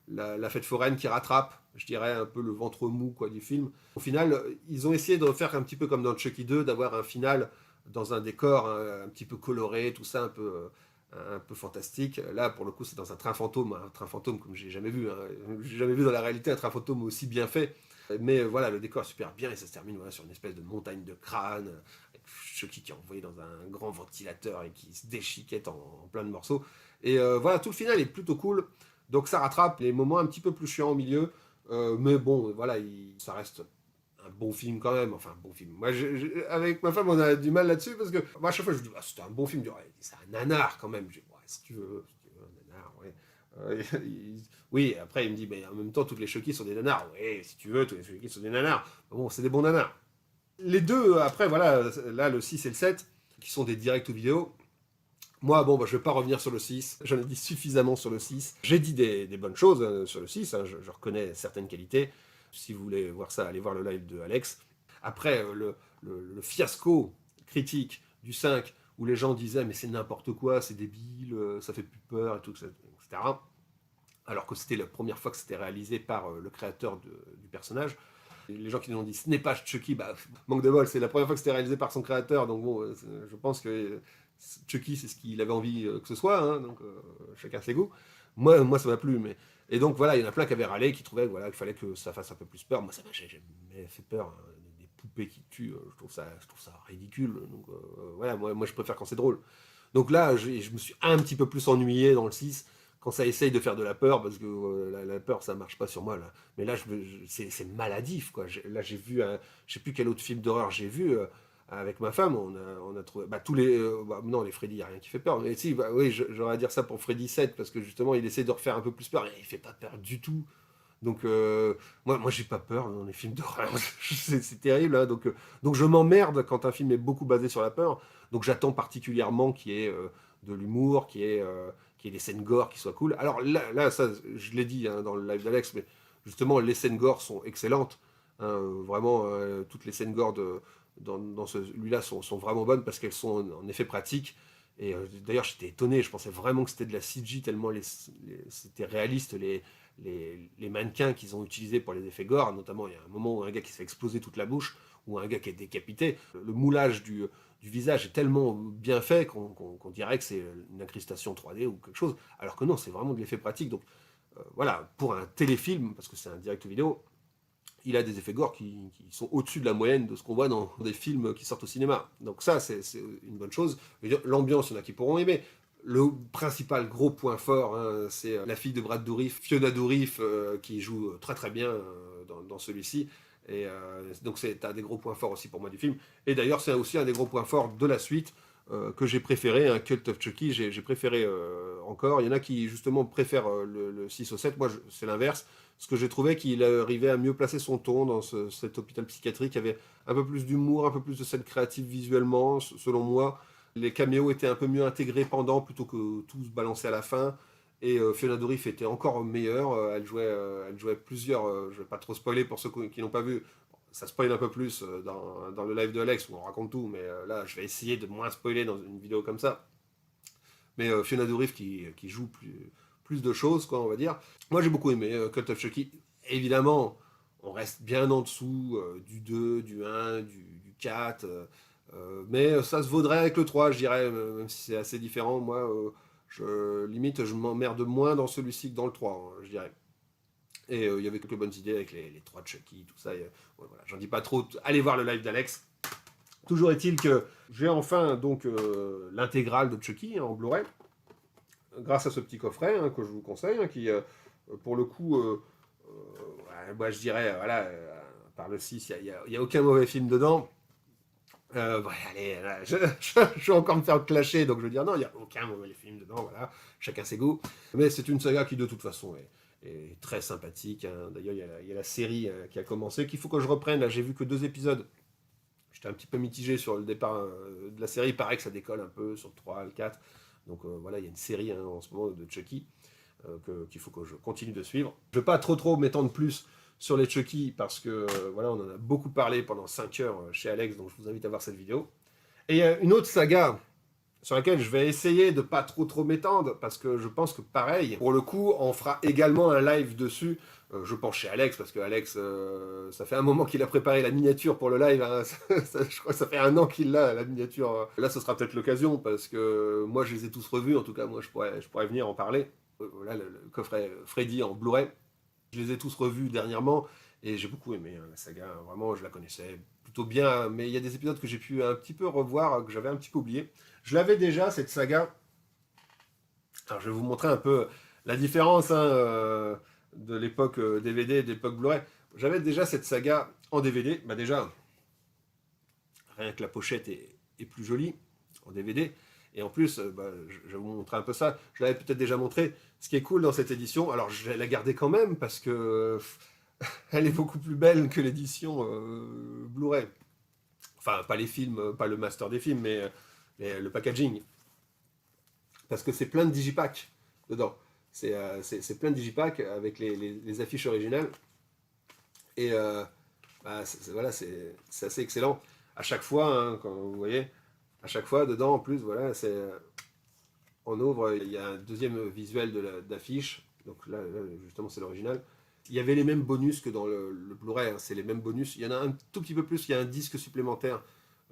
la fête foraine qui rattrape, je dirais, un peu le ventre mou quoi, du film. Au final, ils ont essayé de faire un petit peu comme dans Chucky 2, d'avoir un final dans un décor un petit peu coloré, tout ça un peu fantastique. Là, pour le coup, c'est dans un train fantôme comme j'ai jamais vu. Hein. J'ai jamais vu dans la réalité un train fantôme aussi bien fait. Mais voilà, le décor est super bien et ça se termine sur une espèce de montagne de crâne, avec Chucky qui est envoyé dans un grand ventilateur et qui se déchiquette en plein de morceaux. Et voilà, tout le final est plutôt cool. Donc ça rattrape les moments un petit peu plus chiants au milieu. Mais bon, voilà, ça reste un bon film quand même. Enfin, un bon film. Moi, avec ma femme, on a du mal là-dessus parce que moi, à chaque fois, je dis, ah, c'était un bon film. Ouais, c'est un nanar quand même. Je dis, ouais, si tu veux, un nanar, ouais. Oui, après il me dit, mais en même temps, toutes les Chucky sont des nanars. Oui, si tu veux, tous les Chucky sont des nanars. Bon, c'est des bons nanars. Les deux, après, voilà, là, le 6 et le 7, qui sont des directs vidéo. Moi, bon, je vais pas revenir sur le 6. J'en ai dit suffisamment sur le 6. J'ai dit des bonnes choses sur le 6. Hein, je reconnais certaines qualités. Si vous voulez voir ça, allez voir le live de Alex. Après, le fiasco critique du 5, où les gens disaient, mais c'est n'importe quoi, c'est débile, ça fait plus peur, et tout, etc. Alors que c'était la première fois que c'était réalisé par le créateur du personnage. Et les gens qui nous ont dit ce n'est pas Chucky, manque de bol, c'est la première fois que c'était réalisé par son créateur, donc bon, je pense que Chucky c'est ce qu'il avait envie que ce soit, hein, donc chacun ses goûts. Moi ça m'a plu, mais et donc voilà, il y en a plein qui avaient râlé, qui trouvaient voilà, qu'il fallait que ça fasse un peu plus peur. Moi ça m'a jamais fait peur, hein. Des poupées qui tuent, je trouve ça ridicule. Donc voilà, moi je préfère quand c'est drôle. Donc là, je me suis un petit peu plus ennuyé dans le 6 quand ça essaye de faire de la peur, parce que la peur, ça marche pas sur moi. Là. Mais là, c'est maladif. Quoi. Là, j'ai vu, je sais plus quel autre film d'horreur j'ai vu avec ma femme. On a trouvé tous les... non, les Freddy, il n'y a rien qui fait peur. Mais si, oui, j'aurais à dire ça pour Freddy 7, parce que justement, il essaie de refaire un peu plus peur, et il fait pas peur du tout. Donc, moi j'ai pas peur dans les films d'horreur. C'est terrible. Hein. Donc, je m'emmerde quand un film est beaucoup basé sur la peur. Donc, j'attends particulièrement qu'il y ait de l'humour, qu'il y ait des scènes gore qui soient cool. Alors là ça, je l'ai dit hein, dans le live d'Alex, mais justement, les scènes gore sont excellentes. Hein, vraiment, toutes les scènes gore dans celui-là sont vraiment bonnes parce qu'elles sont en effet pratiques. Et d'ailleurs, j'étais étonné. Je pensais vraiment que c'était de la CG tellement c'était réaliste. Les mannequins qu'ils ont utilisés pour les effets gore, notamment il y a un moment où un gars qui se fait exploser toute la bouche, ou un gars qui est décapité, le moulage du visage est tellement bien fait qu'on dirait que c'est une incrustation 3D ou quelque chose, alors que non, c'est vraiment de l'effet pratique. Donc voilà, pour un téléfilm, parce que c'est un direct vidéo, il a des effets gore qui sont au-dessus de la moyenne de ce qu'on voit dans des films qui sortent au cinéma. Donc ça, c'est une bonne chose. L'ambiance, il y en a qui pourront aimer. Le principal gros point fort, hein, c'est la fille de Brad Dourif, Fiona Dourif, qui joue très très bien dans celui-ci. Et donc c'est un des gros points forts aussi pour moi du film. Et d'ailleurs, c'est aussi un des gros points forts de la suite que j'ai préféré, un Cult of Chucky, j'ai préféré encore. Il y en a qui justement préfèrent le 6 au 7, moi c'est l'inverse. Parce que j'ai trouvé qu'il arrivait à mieux placer son ton dans cet hôpital psychiatrique. Il y avait un peu plus d'humour, un peu plus de scènes créatives visuellement, selon moi. Les caméos étaient un peu mieux intégrés pendant, plutôt que tout se balancer à la fin. Et Fiona Dourif était encore meilleure. Elle jouait plusieurs. Je ne vais pas trop spoiler pour ceux qui n'ont pas vu. Ça spoil un peu plus dans le live de Alex où on raconte tout. Mais là, je vais essayer de moins spoiler dans une vidéo comme ça. Mais Fiona Dourif qui joue plus de choses, quoi, on va dire. Moi, j'ai beaucoup aimé Cult of Chucky. Évidemment, on reste bien en dessous du 2, du 1, du 4. Mais ça se vaudrait avec le 3, je dirais, même si c'est assez différent. Moi, je m'emmerde moins dans celui-ci que dans le 3, hein, je dirais. Et il y avait quelques bonnes idées avec les 3 de Chucky, tout ça. Ouais, voilà, j'en dis pas trop. Allez voir le live d'Alex. Toujours est-il que j'ai enfin donc l'intégrale de Chucky en Blu-ray, grâce à ce petit coffret que je vous conseille, qui pour le coup, moi je dirais, voilà, par le 6, il n'y a aucun mauvais film dedans. Allez, là, je vais encore me faire clasher, donc je veux dire non, il n'y a aucun mauvais film dedans, voilà, chacun ses goûts. Mais c'est une saga qui de toute façon est très sympathique. Hein. D'ailleurs, il y a la série qui a commencé, qu'il faut que je reprenne. Là, j'ai vu que 2 épisodes. J'étais un petit peu mitigé sur le départ de la série. Il paraît que ça décolle un peu sur le 3, le 4. Donc voilà, il y a une série en ce moment de Chucky qu'il faut que je continue de suivre. Je ne vais pas trop m'étendre plus sur les Chucky parce que voilà, on en a beaucoup parlé pendant 5 heures chez Alex, donc je vous invite à voir cette vidéo. Et il y a une autre saga sur laquelle je vais essayer de pas trop m'étendre parce que je pense que pareil, pour le coup, on fera également un live dessus. Je pense chez Alex parce que Alex, ça fait un moment qu'il a préparé la miniature pour le live. Hein. Je crois que ça fait 1 an qu'il l'a, la miniature. Là, ce sera peut-être l'occasion parce que moi, je les ai tous revus. En tout cas, moi, je pourrais venir en parler. Voilà, le coffret Freddy en Blu-ray. Je les ai tous revus dernièrement et j'ai beaucoup aimé la saga. Vraiment, je la connaissais plutôt bien, mais il y a des épisodes que j'ai pu un petit peu revoir, que j'avais un petit peu oublié. Je l'avais déjà, cette saga. Alors, je vais vous montrer un peu la différence de l'époque DVD et de l'époque Blu-ray. J'avais déjà cette saga en DVD. Bah déjà, rien que la pochette est plus jolie en DVD. Et en plus, je vais vous montrer un peu ça. Je l'avais peut-être déjà montré. Ce qui est cool dans cette édition, alors je vais la garder quand même parce que elle est beaucoup plus belle que l'édition Blu-ray. Enfin, pas les films, pas le master des films, mais le packaging. Parce que c'est plein de digipacks dedans. C'est plein de digipacks avec les affiches originales. Et voilà, c'est assez excellent. À chaque fois, hein, quand vous voyez, à chaque fois, dedans, en plus, voilà, on ouvre, il y a un deuxième visuel d'affiche. Donc là, justement, c'est l'original. Il y avait les mêmes bonus que dans le Blu-ray, hein, c'est les mêmes bonus. Il y en a un tout petit peu plus, il y a un disque supplémentaire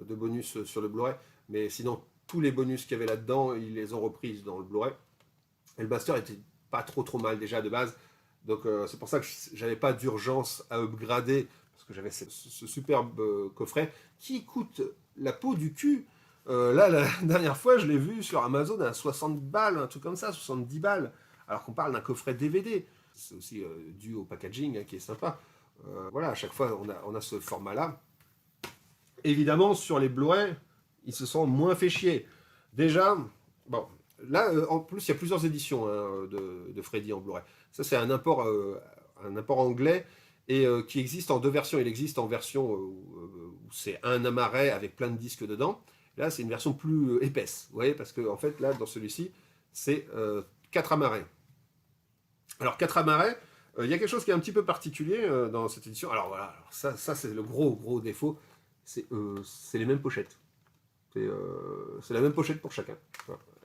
de bonus sur le Blu-ray. Mais sinon, tous les bonus qu'il y avait là-dedans, ils les ont reprises dans le Blu-ray. Et le master était pas trop mal déjà de base. Donc c'est pour ça que j'avais pas d'urgence à upgrader, parce que j'avais ce superbe coffret qui coûte la peau du cul. Là, la dernière fois, je l'ai vu sur Amazon à 60 balles, un truc comme ça, 70 balles, alors qu'on parle d'un coffret DVD. C'est aussi dû au packaging qui est sympa. Voilà, à chaque fois, on a ce format-là. Évidemment, sur les Blu-ray, ils se sont moins fait chier. Déjà, bon, là, en plus, il y a plusieurs éditions hein, de Freddy en Blu-ray. Ça, c'est un import anglais et qui existe en 2 versions. Il existe en version où c'est un amarret avec plein de disques dedans. Là, c'est une version plus épaisse, vous voyez, parce que en fait, là, dans celui-ci, c'est 4 amarrets. Alors, 4 amarrets, il y a quelque chose qui est un petit peu particulier dans cette édition. Alors voilà, ça c'est le gros défaut, c'est les mêmes pochettes. C'est la même pochette pour chacun.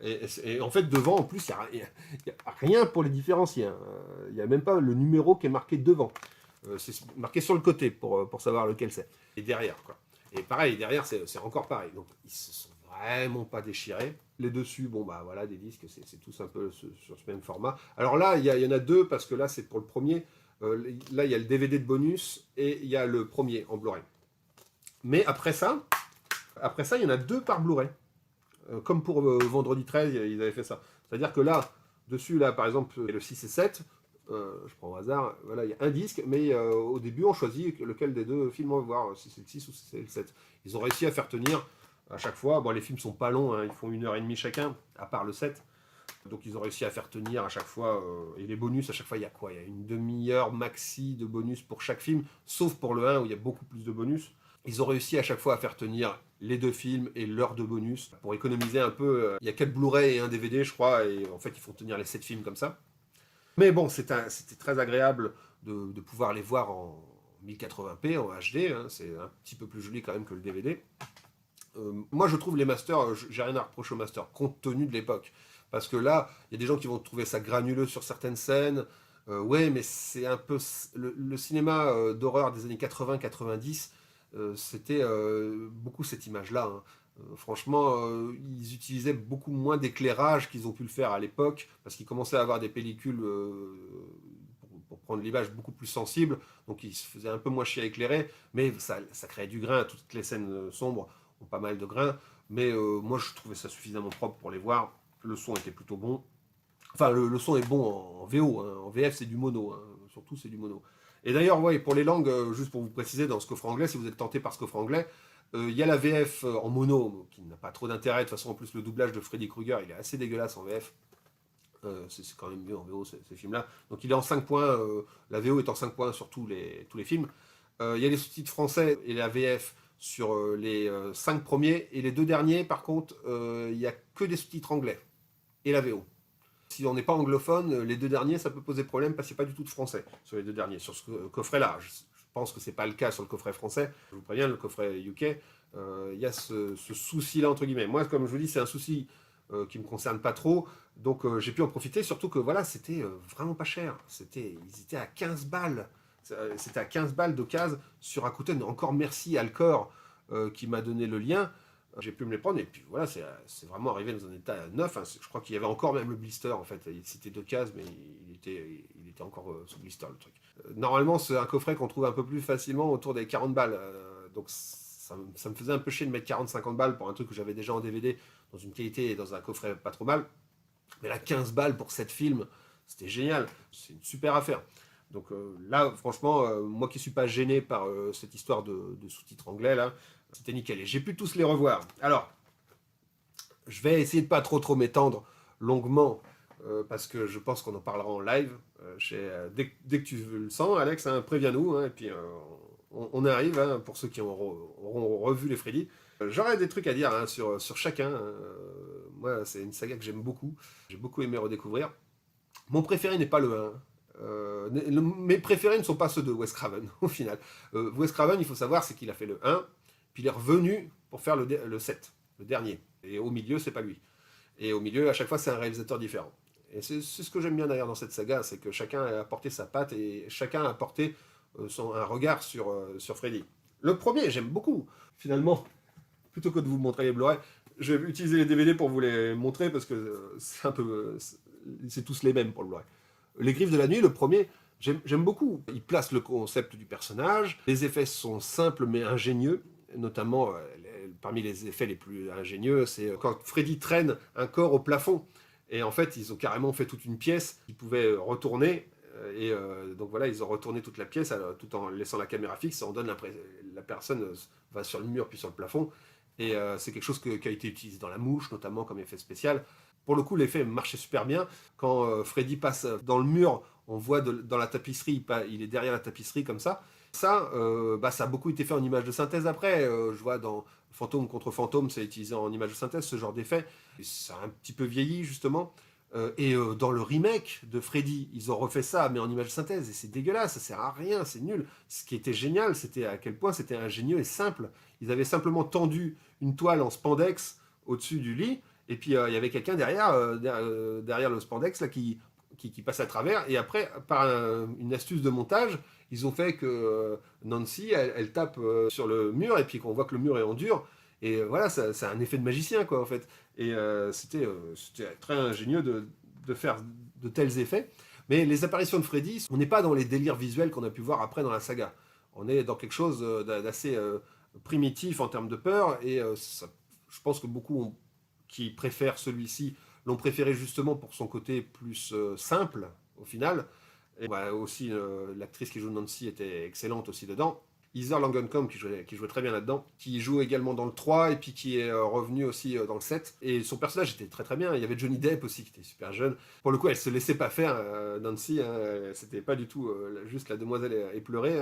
Et en fait, devant, en plus, il n'y a rien pour les différencier. Hein. Il n'y a même pas le numéro qui est marqué devant. C'est marqué sur le côté pour savoir lequel c'est. Et derrière, quoi. Et pareil, derrière, c'est encore pareil. Donc, ils se sont vraiment pas déchirés. Les dessus, bon, bah voilà, des disques, c'est tous un peu sur ce même format. Alors là, il y en a 2, parce que là, c'est pour le premier. Là, il y a le DVD de bonus et il y a le premier en Blu-ray. Mais après ça, il y en a 2 par Blu-ray. Comme pour Vendredi 13, ils avaient fait ça. C'est-à-dire que là, dessus, là, par exemple, le 6 et 7, je prends au hasard, voilà, il y a un disque, mais au début, on choisit lequel des deux films on veut voir, si c'est le 6 ou si c'est le 7. Ils ont réussi à faire tenir à chaque fois. Bon, les films sont pas longs, hein, ils font 1h30 chacun, à part le 7. Donc ils ont réussi à faire tenir à chaque fois. Et les bonus, à chaque fois, il y a quoi? Il y a une demi-heure maxi de bonus pour chaque film, sauf pour le 1 où il y a beaucoup plus de bonus. Ils ont réussi à chaque fois à faire tenir les deux films et l'heure de bonus pour économiser un peu. Il y a 4 Blu-ray et un DVD, je crois, et en fait, ils font tenir les 7 films comme ça. Mais bon, c'était très agréable de pouvoir les voir en 1080p, en HD. Hein, c'est un petit peu plus joli quand même que le DVD. Moi, je trouve les masters, j'ai rien à reprocher aux masters, compte tenu de l'époque. Parce que là, il y a des gens qui vont trouver ça granuleux sur certaines scènes. Ouais, mais c'est un peu. Le cinéma d'horreur des années 80-90, c'était beaucoup cette image-là. Hein. Franchement, ils utilisaient beaucoup moins d'éclairage qu'ils ont pu le faire à l'époque, parce qu'ils commençaient à avoir des pellicules pour prendre l'image beaucoup plus sensible, donc ils se faisaient un peu moins chier à éclairer, mais ça créait du grain. Toutes les scènes sombres ont pas mal de grain, mais moi je trouvais ça suffisamment propre pour les voir. Le son était plutôt bon. Enfin, le son est bon en VO, hein. En VF c'est du mono, hein. Surtout c'est du mono. Et d'ailleurs, ouais, pour les langues, juste pour vous préciser, dans ce coffre anglais, si vous êtes tenté par ce coffre anglais, il y a la VF en mono, qui n'a pas trop d'intérêt. De toute façon, en plus, le doublage de Freddy Krueger, il est assez dégueulasse en VF. C'est quand même mieux en VO, ces films-là. Donc il est en 5 points, la VO est en 5 points sur tous les films. Il y a les sous-titres français et la VF sur les 5 premiers, et les 2 derniers, par contre, il n'y a que des sous-titres anglais, et la VO. Si on n'est pas anglophone, les 2 derniers, ça peut poser problème parce qu'il n'y a pas du tout de français sur les 2 derniers. Sur ce coffret-là, je pense que c'est pas le cas sur le coffret français. Je vous préviens, le coffret UK, il y a ce souci-là, entre guillemets. Moi, comme je vous dis, c'est un souci qui me concerne pas trop. Donc j'ai pu en profiter, surtout que voilà, c'était vraiment pas cher. Ils étaient à 15 balles. C'était à 15 balles d'occasion sur Rakuten. Encore merci Alcor qui m'a donné le lien. J'ai pu me les prendre, et puis voilà, c'est vraiment arrivé dans un état neuf. Hein. Je crois qu'il y avait encore même le blister, en fait. C'était d'occasion, mais il était encore sous blister, le truc. Normalement, c'est un coffret qu'on trouve un peu plus facilement autour des 40 balles. Donc ça me faisait un peu chier de mettre 40-50 balles pour un truc que j'avais déjà en DVD, dans une qualité et dans un coffret pas trop mal. Mais là, 15 balles pour 7 films, c'était génial. C'est une super affaire. Donc là, franchement, moi qui suis pas gêné par cette histoire de sous-titres anglais, là, c'était nickel. Et j'ai pu tous les revoir. Alors, je vais essayer de pas trop m'étendre longuement, parce que je pense qu'on en parlera en live. Dès que tu le sens, Alex, hein, préviens-nous, hein, et puis on arrive, hein, pour ceux qui auront revu les Freddy. J'aurais des trucs à dire, hein, sur chacun. Moi, c'est une saga que j'aime beaucoup. J'ai beaucoup aimé redécouvrir. Mon préféré n'est pas le 1. Mes préférés ne sont pas ceux de Wes Craven, au final. Wes Craven, il faut savoir, c'est qu'il a fait le 1, puis il est revenu pour faire le 7, le dernier. Et au milieu, c'est pas lui. Et au milieu, à chaque fois, c'est un réalisateur différent. Et c'est ce que j'aime bien d'ailleurs dans cette saga, c'est que chacun a apporté sa patte et chacun a apporté un regard sur Freddy. Le premier, j'aime beaucoup. Finalement, plutôt que de vous montrer les Blu-ray, je vais utiliser les DVD pour vous les montrer parce que c'est tous les mêmes pour le Blu-ray. Les Griffes de la Nuit, le premier, j'aime beaucoup. Il place le concept du personnage. Les effets sont simples mais ingénieux. Notamment, parmi les effets les plus ingénieux, c'est quand Freddy traîne un corps au plafond. Et en fait, ils ont carrément fait toute une pièce qu'ils pouvaient retourner. Et donc voilà, ils ont retourné toute la pièce tout en laissant la caméra fixe. On donne la personne va sur le mur puis sur le plafond. Et c'est quelque chose qui a été utilisé dans La Mouche, notamment comme effet spécial. Pour le coup, l'effet marchait super bien. Quand Freddy passe dans le mur, on voit dans la tapisserie, il est derrière la tapisserie comme ça. Ça, ça a beaucoup été fait en image de synthèse après. Je vois dans Fantôme contre Fantôme, c'est utilisé en image de synthèse, ce genre d'effet. Ça a un petit peu vieilli, justement. Dans le remake de Freddy, ils ont refait ça, mais en image de synthèse. Et c'est dégueulasse, ça sert à rien, c'est nul. Ce qui était génial, c'était à quel point c'était ingénieux et simple. Ils avaient simplement tendu une toile en spandex au-dessus du lit. Et puis il y avait quelqu'un derrière le spandex là, qui passe à travers. Et après, par une astuce de montage, ils ont fait que Nancy, elle tape sur le mur et puis qu'on voit que le mur est en dur. Et voilà, c'est un effet de magicien, quoi, en fait. Et c'était très ingénieux de faire de tels effets. Mais les apparitions de Freddy, on n'est pas dans les délires visuels qu'on a pu voir après dans la saga. On est dans quelque chose d'assez primitif en termes de peur. Et je pense que beaucoup qui préfèrent celui-ci l'ont préféré justement pour son côté plus simple, au final. Et bah, aussi, l'actrice qui joue Nancy était excellente aussi dedans. Heather Langenkamp qui jouait très bien là-dedans, qui joue également dans le 3 et puis qui est revenu aussi dans le 7. Et son personnage était très très bien. Il y avait Johnny Depp aussi qui était super jeune. Pour le coup, elle se laissait pas faire, Nancy. Hein. C'était pas du tout juste la demoiselle éplorée.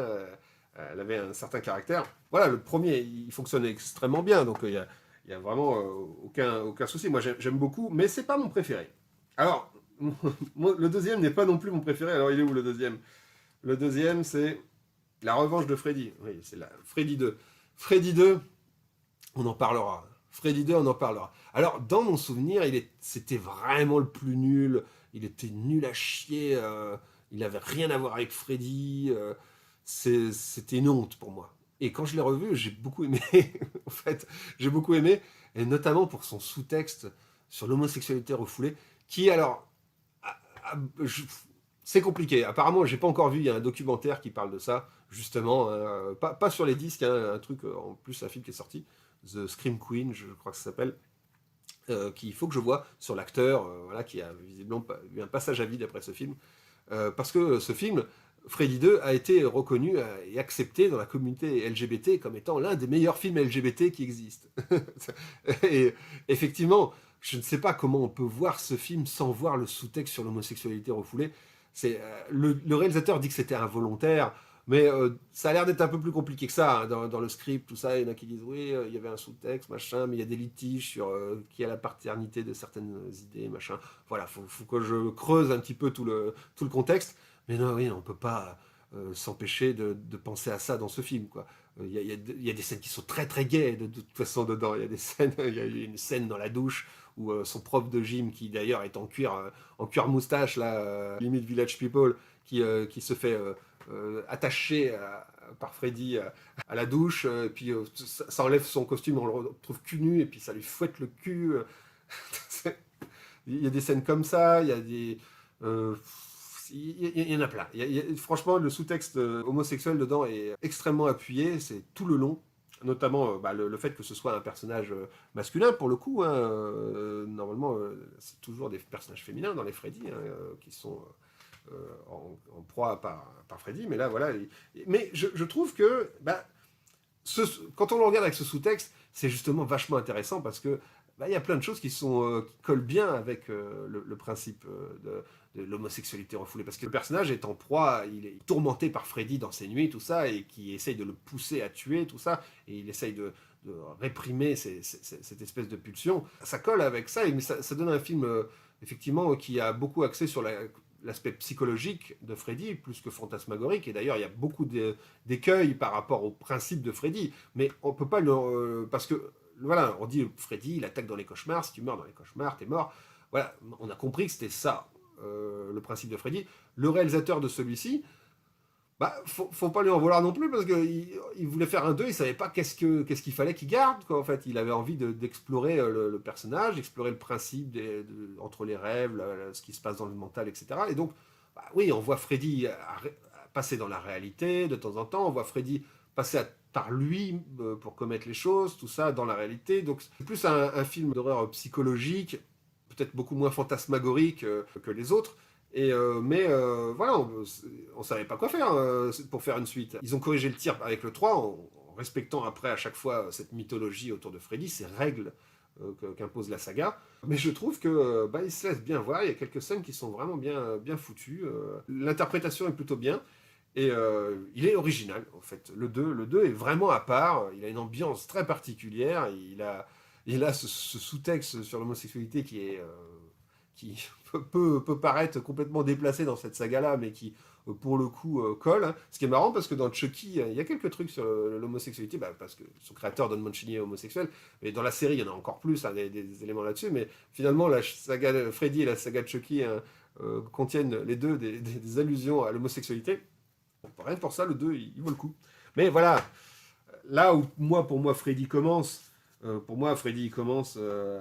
Elle avait un certain caractère. Voilà, le premier, il fonctionnait extrêmement bien. Donc il y a vraiment aucun souci. Moi, j'aime beaucoup, mais c'est pas mon préféré. Alors, le deuxième n'est pas non plus mon préféré. Alors, il est où le deuxième? Le deuxième, c'est La Revanche de Freddy. Oui, c'est la Freddy 2. Freddy 2, on en parlera. Freddy 2, on en parlera. Alors, dans mon souvenir, c'était vraiment le plus nul. Il était nul à chier. Il n'avait rien à voir avec Freddy. C'était une honte pour moi. Et quand je l'ai revu, j'ai beaucoup aimé. En fait, j'ai beaucoup aimé. Et notamment pour son sous-texte sur l'homosexualité refoulée. Qui, alors, c'est compliqué. Apparemment, j'ai pas encore vu. Il y a un documentaire qui parle de ça, justement. Pas sur les disques, hein, un truc en plus, un film qui est sorti, The Scream Queen, je crois que ça s'appelle, qu'il faut que je vois sur l'acteur, voilà, qui a visiblement eu un passage à vide après ce film, parce que ce film, Freddy 2, a été reconnu et accepté dans la communauté LGBT comme étant l'un des meilleurs films LGBT qui existent. Et effectivement, je ne sais pas comment on peut voir ce film sans voir le sous-texte sur l'homosexualité refoulée. Le réalisateur dit que c'était involontaire, mais ça a l'air d'être un peu plus compliqué que ça. Hein, dans le script, tout ça, il y en a qui disent oui, il y avait un sous-texte, machin, mais il y a des litiges sur qui a la paternité de certaines idées, machin. Voilà, faut que je creuse un petit peu tout le contexte. Mais non, oui, on peut pas s'empêcher de penser à ça dans ce film, quoi. Il y a des scènes qui sont très très gaies de toute façon dedans. Il y a des scènes, il y a une scène dans la douche où son prof de gym, qui d'ailleurs est en cuir moustache, là, limite Village People, qui se fait attacher par Freddy à la douche, puis ça enlève son costume, on le retrouve cul nu, et puis ça lui fouette le cul. Il y a des scènes comme ça, il y a des. Il y en a plein. Franchement, le sous-texte homosexuel dedans est extrêmement appuyé, c'est tout le long. Notamment bah, le fait que ce soit un personnage masculin, pour le coup. Hein, normalement, c'est toujours des personnages féminins dans les Freddy hein, qui sont en proie par Freddy. Mais là, voilà. Mais je trouve que bah, quand on le regarde avec ce sous-texte, c'est justement vachement intéressant parce que bah, y a plein de choses qui collent bien avec le principe de l'homosexualité refoulée. Parce que le personnage est en proie, il est tourmenté par Freddy dans ses nuits, tout ça, et qui essaye de le pousser à tuer, tout ça, et il essaye de réprimer cette espèce de pulsion. Ça colle avec ça, mais ça donne un film, effectivement, qui a beaucoup axé sur l'aspect psychologique de Freddy, plus que fantasmagorique. Et d'ailleurs, il y a beaucoup d'écueils par rapport au principe de Freddy. Mais on peut pas le... parce que voilà, on dit Freddy, il attaque dans les cauchemars, si tu meurs dans les cauchemars, t'es mort. Voilà, on a compris que c'était ça, le principe de Freddy. Le réalisateur de celui-ci, bah, faut pas lui en vouloir non plus, parce qu'il voulait faire un 2, il savait pas qu'est-ce qu'il fallait qu'il garde, quoi, en fait. Il avait envie d'explorer le personnage, d'explorer le principe entre les rêves, ce qui se passe dans le mental, etc. Et donc, bah, oui, on voit Freddy passer dans la réalité de temps en temps, on voit Freddy passer par lui pour commettre les choses, tout ça dans la réalité. Donc c'est plus un film d'horreur psychologique, peut-être beaucoup moins fantasmagorique que les autres. Mais voilà, on savait pas quoi faire pour faire une suite. Ils ont corrigé le tir avec le 3 en respectant après à chaque fois cette mythologie autour de Freddy, ces règles qu'impose la saga. Mais je trouve que bah, il se laisse bien voir, il y a quelques scènes qui sont vraiment bien foutues. L'interprétation est plutôt bien. Et il est original, en fait. Le deux est vraiment à part. Il a une ambiance très particulière. Il a ce sous-texte sur l'homosexualité qui peut paraître complètement déplacé dans cette saga-là, mais qui, pour le coup, colle. Hein. Ce qui est marrant, parce que dans Chucky, il y a quelques trucs sur l'homosexualité, bah, parce que son créateur, Don Mancini, est homosexuel. Mais dans la série, il y en a encore plus, hein, des éléments là-dessus. Mais finalement, la saga Freddy et la saga de Chucky hein, contiennent les deux des allusions à l'homosexualité. Rien que pour ça, le 2, il vaut le coup. Mais voilà, là où pour moi, Freddy commence,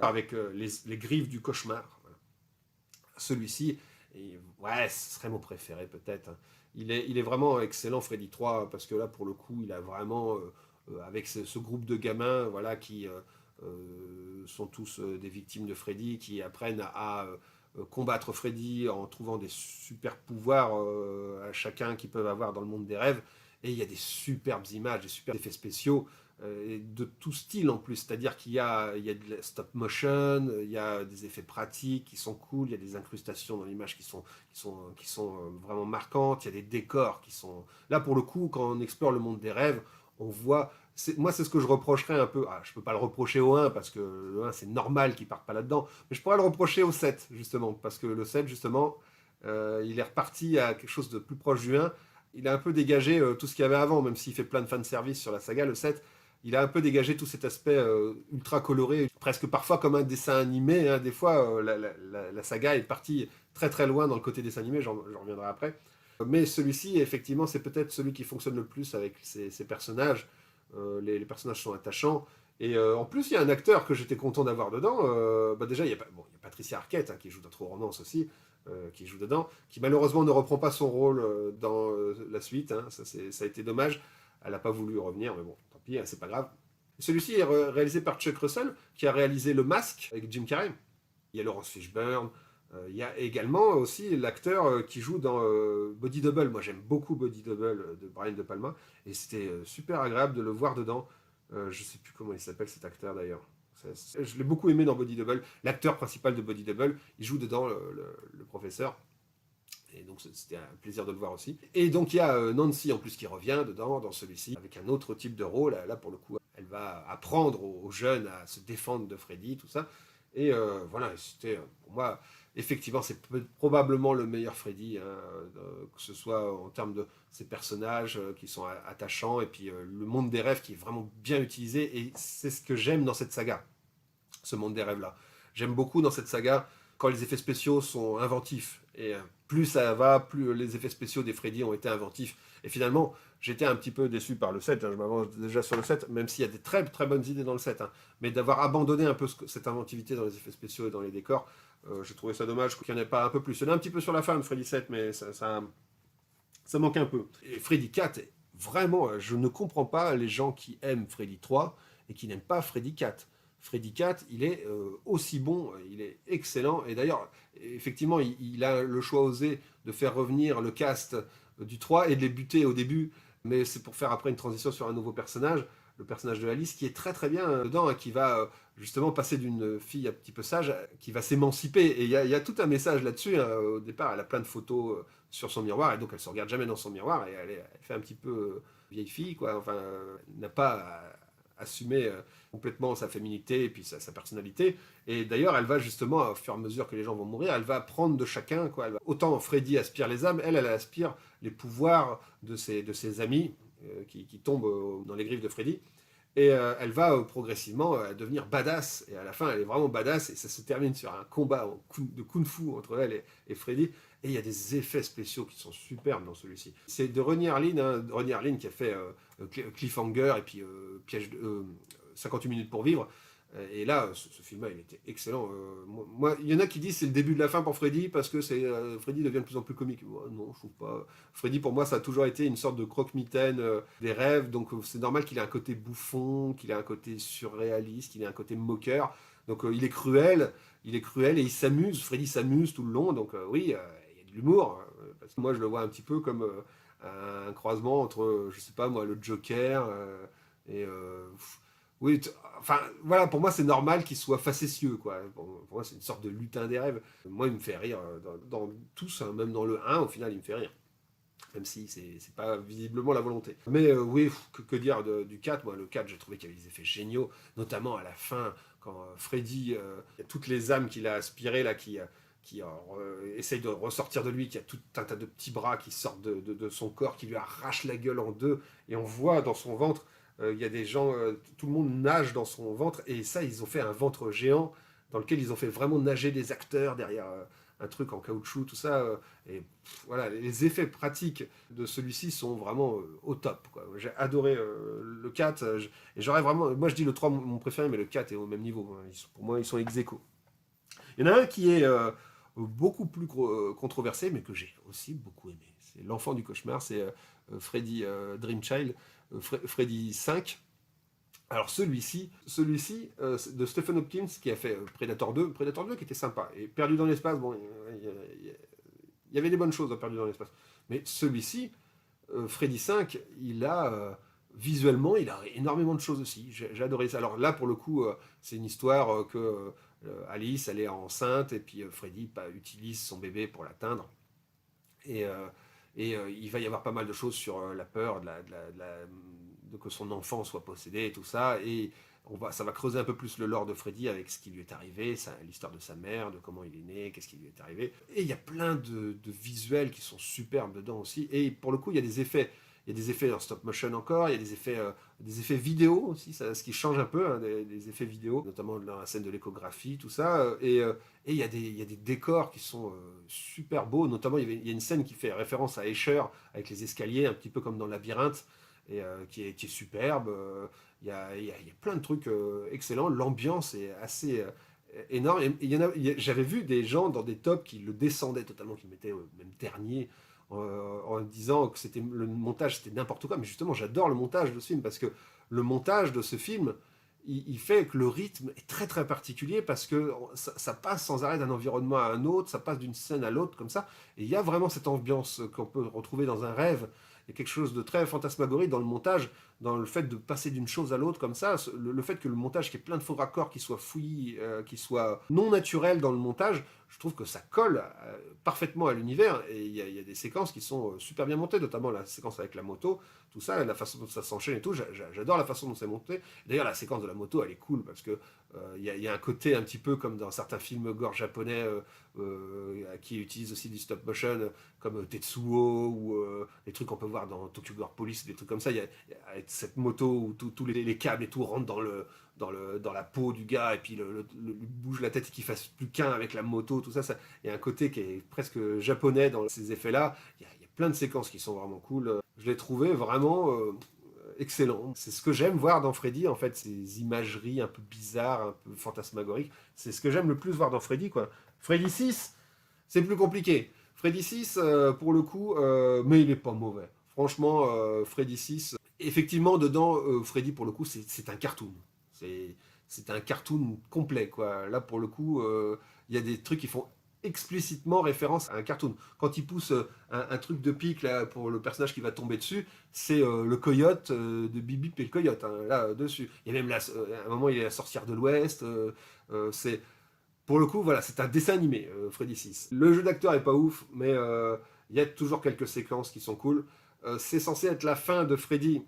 avec les griffes du cauchemar. Voilà. Celui-ci, ouais, ce serait mon préféré peut-être. Hein. Il est vraiment excellent, Freddy 3, parce que là, pour le coup, il a vraiment, avec ce groupe de gamins, voilà, qui sont tous des victimes de Freddy, qui apprennent à combattre Freddy en trouvant des super pouvoirs à chacun qu'ils peuvent avoir dans le monde des rêves. Et il y a des superbes images, des superbes effets spéciaux, et de tout style en plus. C'est-à-dire qu'il y a de la stop motion, il y a des effets pratiques qui sont cool, il y a des incrustations dans l'image qui sont vraiment marquantes, il y a des décors qui sont... Là, pour le coup, quand on explore le monde des rêves, on voit... Moi, c'est ce que je reprocherais un peu. Ah, je peux pas le reprocher au 1, parce que le 1, c'est normal qu'il parte pas là-dedans. Mais je pourrais le reprocher au 7, justement. Parce que le 7, justement, il est reparti à quelque chose de plus proche du 1. Il a un peu dégagé tout ce qu'il y avait avant, même s'il fait plein de fanservice sur la saga, le 7. Il a un peu dégagé tout cet aspect ultra coloré, presque parfois comme un dessin animé. Hein. Des fois, la saga est partie très très loin dans le côté dessin animé, j'en reviendrai après. Mais celui-ci, effectivement, c'est peut-être celui qui fonctionne le plus avec ses personnages. Les personnages sont attachants. Et en plus, il y a un acteur que j'étais content d'avoir dedans. Déjà, il y a Patricia Arquette, hein, qui joue dans True Romance aussi, qui joue dedans, qui malheureusement ne reprend pas son rôle dans la suite. Hein. Ça a été dommage. Elle n'a pas voulu revenir, mais bon, tant pis, hein, c'est pas grave. Celui-ci est réalisé par Chuck Russell, qui a réalisé Le Masque avec Jim Carrey. Il y a Laurence Fishburne. Il y a également aussi l'acteur qui joue dans Body Double. Moi, j'aime beaucoup Body Double de Brian De Palma. Et c'était super agréable de le voir dedans. Je ne sais plus comment il s'appelle cet acteur d'ailleurs. Je l'ai beaucoup aimé dans Body Double. L'acteur principal de Body Double, il joue dedans le professeur. Et donc c'était un plaisir de le voir aussi. Et donc il y a Nancy en plus qui revient dedans, dans celui-ci, avec un autre type de rôle. Là pour le coup, elle va apprendre aux jeunes à se défendre de Freddy, tout ça. Et voilà, c'était pour moi, effectivement, c'est probablement le meilleur Freddy, hein, que ce soit en termes de ses personnages qui sont attachants, et puis le monde des rêves qui est vraiment bien utilisé. Et c'est ce que j'aime dans cette saga, ce monde des rêves-là. J'aime beaucoup dans cette saga quand les effets spéciaux sont inventifs. Et plus ça va, plus les effets spéciaux des Freddy ont été inventifs. Et finalement, j'étais un petit peu déçu par le 7, hein, je m'avance déjà sur le 7, même s'il y a des très très bonnes idées dans le 7. Hein, mais d'avoir abandonné un peu cette inventivité dans les effets spéciaux et dans les décors, j'ai trouvé ça dommage qu'il n'y en ait pas un peu plus. Il y en a un petit peu sur la fin de Freddy 7, mais ça manque un peu. Et Freddy 4, vraiment, je ne comprends pas les gens qui aiment Freddy 3 et qui n'aiment pas Freddy 4. Freddy 4, il est aussi bon, il est excellent. Et d'ailleurs, effectivement, il a le choix osé de faire revenir le cast du 3 et de les buter au début. Mais c'est pour faire après une transition sur un nouveau personnage, le personnage de Alice, qui est très très bien dedans, hein, qui va justement passer d'une fille un petit peu sage, qui va s'émanciper. Et il y a tout un message là-dessus. Hein. Au départ, elle a plein de photos sur son miroir, et donc elle ne se regarde jamais dans son miroir, et elle fait un petit peu vieille fille, quoi. Enfin, n'a pas assumer complètement sa féminité et puis sa personnalité. Et d'ailleurs, elle va justement, au fur et à mesure que les gens vont mourir, elle va prendre de chacun. Quoi. Autant Freddy aspire les âmes, elle aspire les pouvoirs de ses amis qui tombent dans les griffes de Freddy. Et elle va progressivement devenir badass. Et à la fin, elle est vraiment badass. Et ça se termine sur un combat de kung-fu entre elle et Freddy. Et il y a des effets spéciaux qui sont superbes dans celui-ci. C'est de Ronnie Harlin, hein, Ronnie Harlin qui a fait Cliffhanger et puis Piège de 58 minutes pour vivre. Et là, ce film-là, il était excellent. Moi, il y en a qui disent que c'est le début de la fin pour Freddy parce que Freddy devient de plus en plus comique. Moi, non, je trouve pas. Freddy, pour moi, ça a toujours été une sorte de croque-mitaine des rêves. Donc, c'est normal qu'il ait un côté bouffon, qu'il ait un côté surréaliste, qu'il ait un côté moqueur. Donc, il est cruel et il s'amuse. Freddy s'amuse tout le long. Donc, oui, il y a de l'humour. Parce que moi, je le vois un petit peu comme un croisement entre, je sais pas moi, le Joker et. Oui, enfin, voilà, pour moi, c'est normal qu'il soit facétieux, quoi. Pour moi, c'est une sorte de lutin des rêves. Moi, il me fait rire dans tous, hein, même dans le 1, au final, il me fait rire. Même si c'est pas visiblement la volonté. Mais oui, que dire du 4 moi, le 4, j'ai trouvé qu'il y avait des effets géniaux, notamment à la fin, quand Freddy, il y a toutes les âmes qu'il a aspirées, là, qui essaye de ressortir de lui, qu'il y a tout un tas de petits bras qui sortent de son corps, qui lui arrachent la gueule en deux, et on voit dans son ventre il y a des gens, tout le monde nage dans son ventre, et ça, ils ont fait un ventre géant dans lequel ils ont fait vraiment nager des acteurs derrière un truc en caoutchouc, tout ça. Et voilà, les effets pratiques de celui-ci sont vraiment au top, quoi. J'ai adoré le 4, et j'aurais vraiment. Moi, je dis le 3 mon préféré, mais le 4 est au même niveau. Hein. Pour moi, ils sont ex aequo. Il y en a un qui est beaucoup plus controversé, mais que j'ai aussi beaucoup aimé. C'est L'Enfant du cauchemar, c'est Freddy Dream Child, Freddy 5. Alors celui-ci de Stephen Hopkins qui a fait Predator 2 qui était sympa. Et Perdu dans l'espace, bon, il y avait des bonnes choses dans Perdu dans l'espace. Mais celui-ci, Freddy 5, visuellement, il a énormément de choses aussi. J'ai adoré ça. Alors là, pour le coup, c'est une histoire que Alice, elle est enceinte et puis Freddy utilise son bébé pour l'atteindre. Et, euh, il va y avoir pas mal de choses sur la peur de que son enfant soit possédé et tout ça. Et ça va creuser un peu plus le lore de Freddy avec ce qui lui est arrivé, l'histoire de sa mère, de comment il est né, qu'est-ce qui lui est arrivé. Et il y a plein de visuels qui sont superbes dedans aussi. Et pour le coup, il y a des effets. Il y a des effets en stop motion encore, il y a des effets vidéo aussi, ce qui change un peu, hein, des effets vidéo, notamment dans la scène de l'échographie, tout ça. Et il y a des décors qui sont super beaux, notamment il y a une scène qui fait référence à Escher, avec les escaliers, un petit peu comme dans le Labyrinthe, et qui est superbe. Il y a plein de trucs excellents. L'ambiance est assez énorme. Et j'avais vu des gens dans des tops qui le descendaient totalement, qui le mettaient même dernier, en disant que le montage c'était n'importe quoi. Mais justement, j'adore le montage de ce film parce que le montage de ce film, il fait que le rythme est très très particulier parce que ça passe sans arrêt d'un environnement à un autre, ça passe d'une scène à l'autre comme ça. Et il y a vraiment cette ambiance qu'on peut retrouver dans un rêve. Il y a quelque chose de très fantasmagorique dans le montage, dans le fait de passer d'une chose à l'autre comme ça. Le fait que le montage, qui est plein de faux raccords, qui soit fouillis, qui soit non naturel dans le montage, je trouve que ça colle parfaitement à l'univers. Et il y a des séquences qui sont super bien montées, notamment la séquence avec la moto, tout ça, la façon dont ça s'enchaîne et tout. J'adore la façon dont c'est monté. D'ailleurs, la séquence de la moto, elle est cool parce que il y a un côté un petit peu comme dans certains films gore japonais qui utilisent aussi du stop motion, comme Tetsuo ou les trucs qu'on peut voir dans Tokyo Gore Police, des trucs comme ça. Il y a cette moto où tous les câbles et tout rentrent dans la peau du gars et puis il bouge la tête et qu'il fasse plus qu'un avec la moto, tout ça. Il y a un côté qui est presque japonais dans ces effets-là. Il y a plein de séquences qui sont vraiment cool. Je l'ai trouvé vraiment excellent. C'est ce que j'aime voir dans Freddy, en fait, ces imageries un peu bizarres, un peu fantasmagoriques. C'est ce que j'aime le plus voir dans Freddy, quoi. Freddy 6, c'est plus compliqué. Freddy 6, pour le coup, mais il est pas mauvais. Franchement, Freddy 6, effectivement, dedans, Freddy, pour le coup, c'est un cartoon. C'est c'est un cartoon complet, quoi. Là, pour le coup, il y a des trucs qui font explicitement référence à un cartoon. Quand il pousse un truc de pique là, pour le personnage qui va tomber dessus, c'est le coyote de Bibi et le coyote, hein, là, dessus. Il y a même à un moment, il y a la sorcière de l'Ouest. C'est pour le coup, voilà, c'est un dessin animé, Freddy 6. Le jeu d'acteur est pas ouf, mais il y a toujours quelques séquences qui sont cool. C'est censé être la fin de Freddy.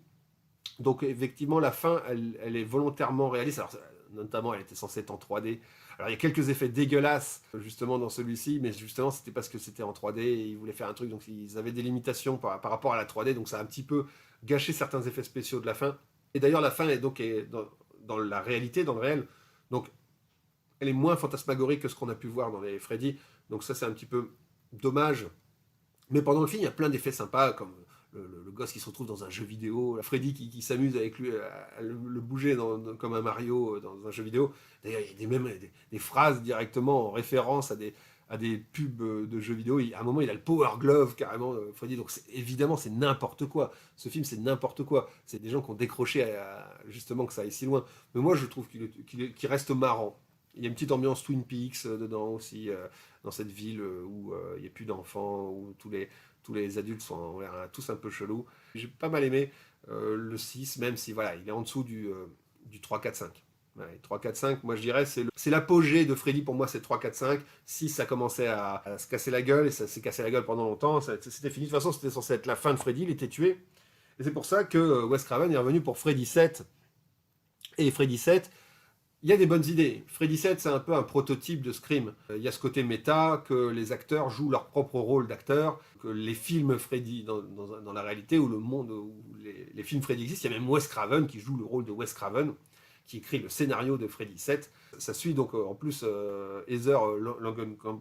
Donc effectivement, la fin, elle est volontairement réaliste. Alors, notamment, elle était censée être en 3D. Alors il y a quelques effets dégueulasses justement dans celui-ci, mais justement c'était parce que c'était en 3D et ils voulaient faire un truc, donc ils avaient des limitations par rapport à la 3D, donc ça a un petit peu gâché certains effets spéciaux de la fin. Et d'ailleurs la fin est dans la réalité, dans le réel, donc elle est moins fantasmagorique que ce qu'on a pu voir dans les Freddy, donc ça c'est un petit peu dommage. Mais pendant le film, il y a plein d'effets sympas, comme le gosse qui se retrouve dans un jeu vidéo, la Freddy qui s'amuse avec lui à le bouger comme un Mario dans un jeu vidéo. D'ailleurs, il y a même des phrases directement en référence à des pubs de jeux vidéo. À un moment, il a le Power Glove carrément, Freddy. Donc évidemment, c'est n'importe quoi. Ce film, c'est n'importe quoi. C'est des gens qui ont décroché justement que ça aille si loin. Mais moi, je trouve qu'il reste marrant. Il y a une petite ambiance Twin Peaks dedans aussi, dans cette ville où il n'y a plus d'enfants, où tous les adultes ont l'air tous un peu chelous. J'ai pas mal aimé le 6, même si voilà, il est en dessous du 3, 4, 5. Ouais, 3, 4, 5, moi je dirais, c'est l'apogée de Freddy pour moi, c'est 3, 4, 5. 6, ça commençait à se casser la gueule, et ça s'est cassé la gueule pendant longtemps. C'était fini. De toute façon, c'était censé être la fin de Freddy, il était tué. Et c'est pour ça que Wes Craven est revenu pour Freddy 7. Et Freddy 7, il y a des bonnes idées. Freddy 7, c'est un peu un prototype de Scream. Il y a ce côté méta, que les acteurs jouent leur propre rôle d'acteur, que les films Freddy, dans la réalité, où le monde où les films Freddy existent, il y a même Wes Craven qui joue le rôle de Wes Craven, qui écrit le scénario de Freddy 7. Ça suit donc en plus Heather Langenkamp.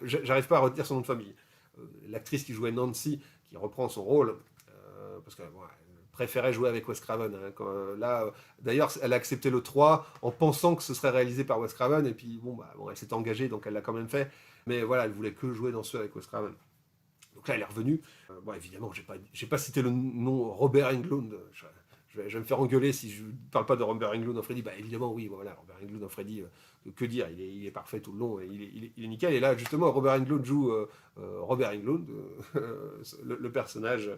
J'arrive pas à retenir son nom de famille. L'actrice qui jouait Nancy, qui reprend son rôle, parce que bon, préférait jouer avec Wes Craven. Hein, d'ailleurs, elle a accepté le 3 en pensant que ce serait réalisé par Wes Craven, et puis bon, elle s'est engagée, donc elle l'a quand même fait. Mais voilà, elle voulait que jouer dans ceux avec Wes Craven. Donc là, elle est revenue. Bon, évidemment, j'ai pas cité le nom Robert Englund. je vais me faire engueuler si je ne parle pas de Robert Englund dans Freddy. Bah évidemment, oui, voilà, Robert Englund dans Freddy, que dire, il est parfait tout le long, et il est nickel. Et là, justement, Robert Englund joue Robert Englund, le personnage,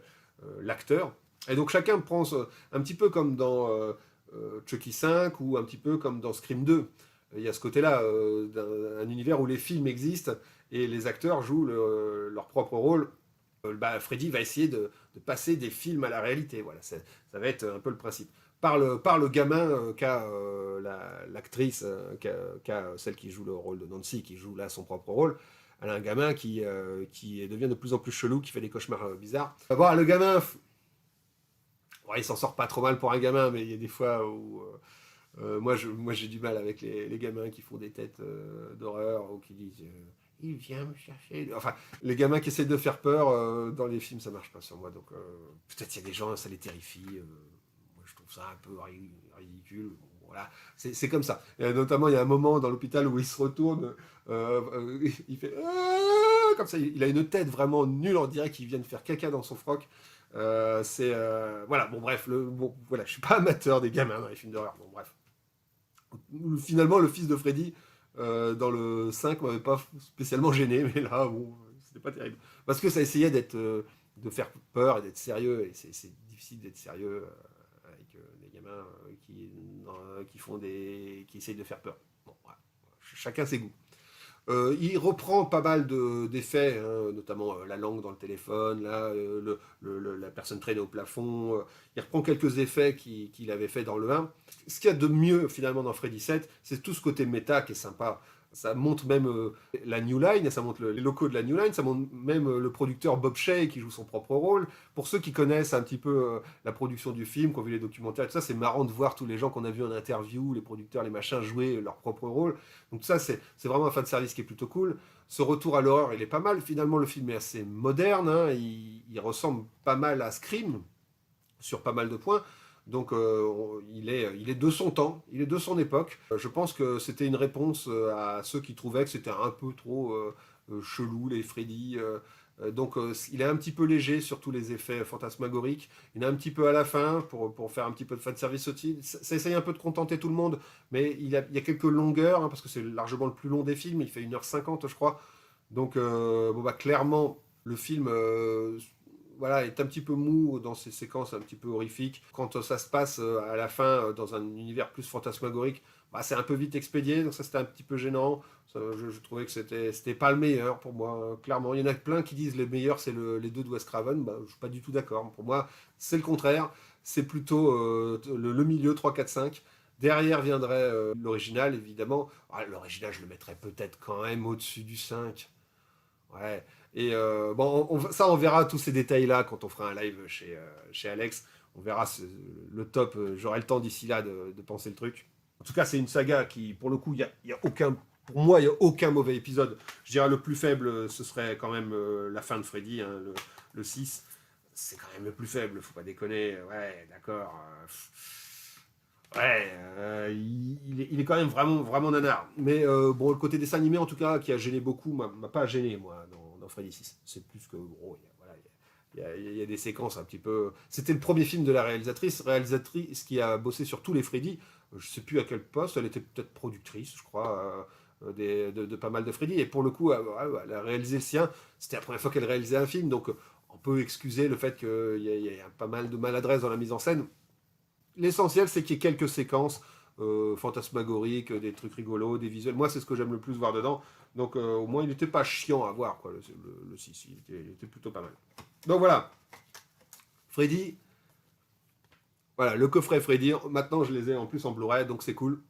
l'acteur. Et donc chacun prend un petit peu comme dans Chucky 5 ou un petit peu comme dans Scream 2. Il y a ce côté-là d'un univers où les films existent et les acteurs jouent leur propre rôle. Freddy va essayer de passer des films à la réalité. Voilà, ça va être un peu le principe. Par le gamin qu'a l'actrice, qu'a celle qui joue le rôle de Nancy, qui joue là son propre rôle. Elle a un gamin qui devient de plus en plus chelou, qui fait des cauchemars bizarres. Bon, le gamin, ouais, il s'en sort pas trop mal pour un gamin, mais il y a des fois où moi j'ai du mal avec les gamins qui font des têtes d'horreur ou qui disent il vient me chercher. Enfin, les gamins qui essaient de faire peur dans les films, ça marche pas sur moi. Donc peut-être il y a des gens, ça les terrifie. Moi je trouve ça un peu ridicule. Bon, voilà, c'est comme ça. Et, notamment, il y a un moment dans l'hôpital où il se retourne, il fait comme ça. Il a une tête vraiment nulle, on dirait qu'il vient de faire caca dans son froc. Voilà, bon bref, voilà, je suis pas amateur des gamins dans les films d'horreur. Bon bref. Finalement, le fils de Freddy dans le 5 m'avait pas spécialement gêné, mais là, bon, c'était pas terrible. Parce que ça essayait de faire peur et d'être sérieux, et c'est difficile d'être sérieux avec des gamins qui essayent de faire peur. Bon, voilà. Chacun ses goûts. Il reprend pas mal d'effets, hein, notamment la langue dans le téléphone, là, la personne traînée au plafond. Il reprend quelques effets qu'il avait fait dans le 1. Ce qu'il y a de mieux finalement dans Freddy 7, c'est tout ce côté méta qui est sympa. Ça montre même la New Line, ça montre les locaux de la New Line, ça montre même le producteur Bob Shaye qui joue son propre rôle. Pour ceux qui connaissent un petit peu la production du film, qui ont vu les documentaires, tout ça, c'est marrant de voir tous les gens qu'on a vus en interview, les producteurs, les machins, jouer leur propre rôle. Donc ça, c'est vraiment un fan service qui est plutôt cool. Ce retour à l'horreur, il est pas mal. Finalement, le film est assez moderne, hein. Il ressemble pas mal à Scream sur pas mal de points. Donc il est de son temps, il est de son époque. Je pense que c'était une réponse à ceux qui trouvaient que c'était un peu trop chelou, les Freddy. Donc il est un petit peu léger sur tous les effets fantasmagoriques. Il est un petit peu à la fin pour faire un petit peu de fanservice aussi. Ça essaye un peu de contenter tout le monde, mais il y a quelques longueurs, hein, parce que c'est largement le plus long des films. Il fait 1h50, je crois. Donc clairement, le film voilà, est un petit peu mou dans ces séquences un petit peu horrifiques. Quand ça se passe à la fin dans un univers plus fantasmagorique, c'est un peu vite expédié, donc ça c'était un petit peu gênant. Ça, je trouvais que c'était pas le meilleur pour moi, clairement. Il y en a plein qui disent les meilleurs c'est les deux de Wes Craven, je suis pas du tout d'accord. Pour moi, c'est le contraire, c'est plutôt le milieu 3, 4, 5. Derrière viendrait l'original, évidemment. L'original, je le mettrais peut-être quand même au-dessus du 5. Ouais. Et ça, on verra tous ces détails-là quand on fera un live chez Alex. On verra le top. J'aurai le temps d'ici là de penser le truc. En tout cas, c'est une saga qui, pour le coup, y a aucun, pour moi, il n'y a aucun mauvais épisode. Je dirais le plus faible, ce serait quand même la fin de Freddy, hein, le 6. C'est quand même le plus faible, faut pas déconner. Ouais, d'accord. Ouais, il est quand même vraiment, vraiment nanar. Mais le côté dessin animé, en tout cas, qui a gêné beaucoup, m'a pas gêné, moi, dans Freddy 6. C'est plus que gros. Il y a des séquences un petit peu. C'était le premier film de la réalisatrice qui a bossé sur tous les Freddy. Je sais plus à quel poste, elle était peut-être productrice, je crois, de pas mal de Freddy. Et pour le coup, elle a réalisé le sien. C'était la première fois qu'elle réalisait un film, donc on peut excuser le fait qu'il y a pas mal de maladresse dans la mise en scène. L'essentiel, c'est qu'il y ait quelques séquences fantasmagoriques, des trucs rigolos, des visuels. Moi, c'est ce que j'aime le plus voir dedans. Donc, au moins, il n'était pas chiant à voir, quoi, le 6. Il était plutôt pas mal. Donc, voilà. Freddy. Voilà, le coffret Freddy. Maintenant, je les ai en plus en Blu-ray, donc c'est cool.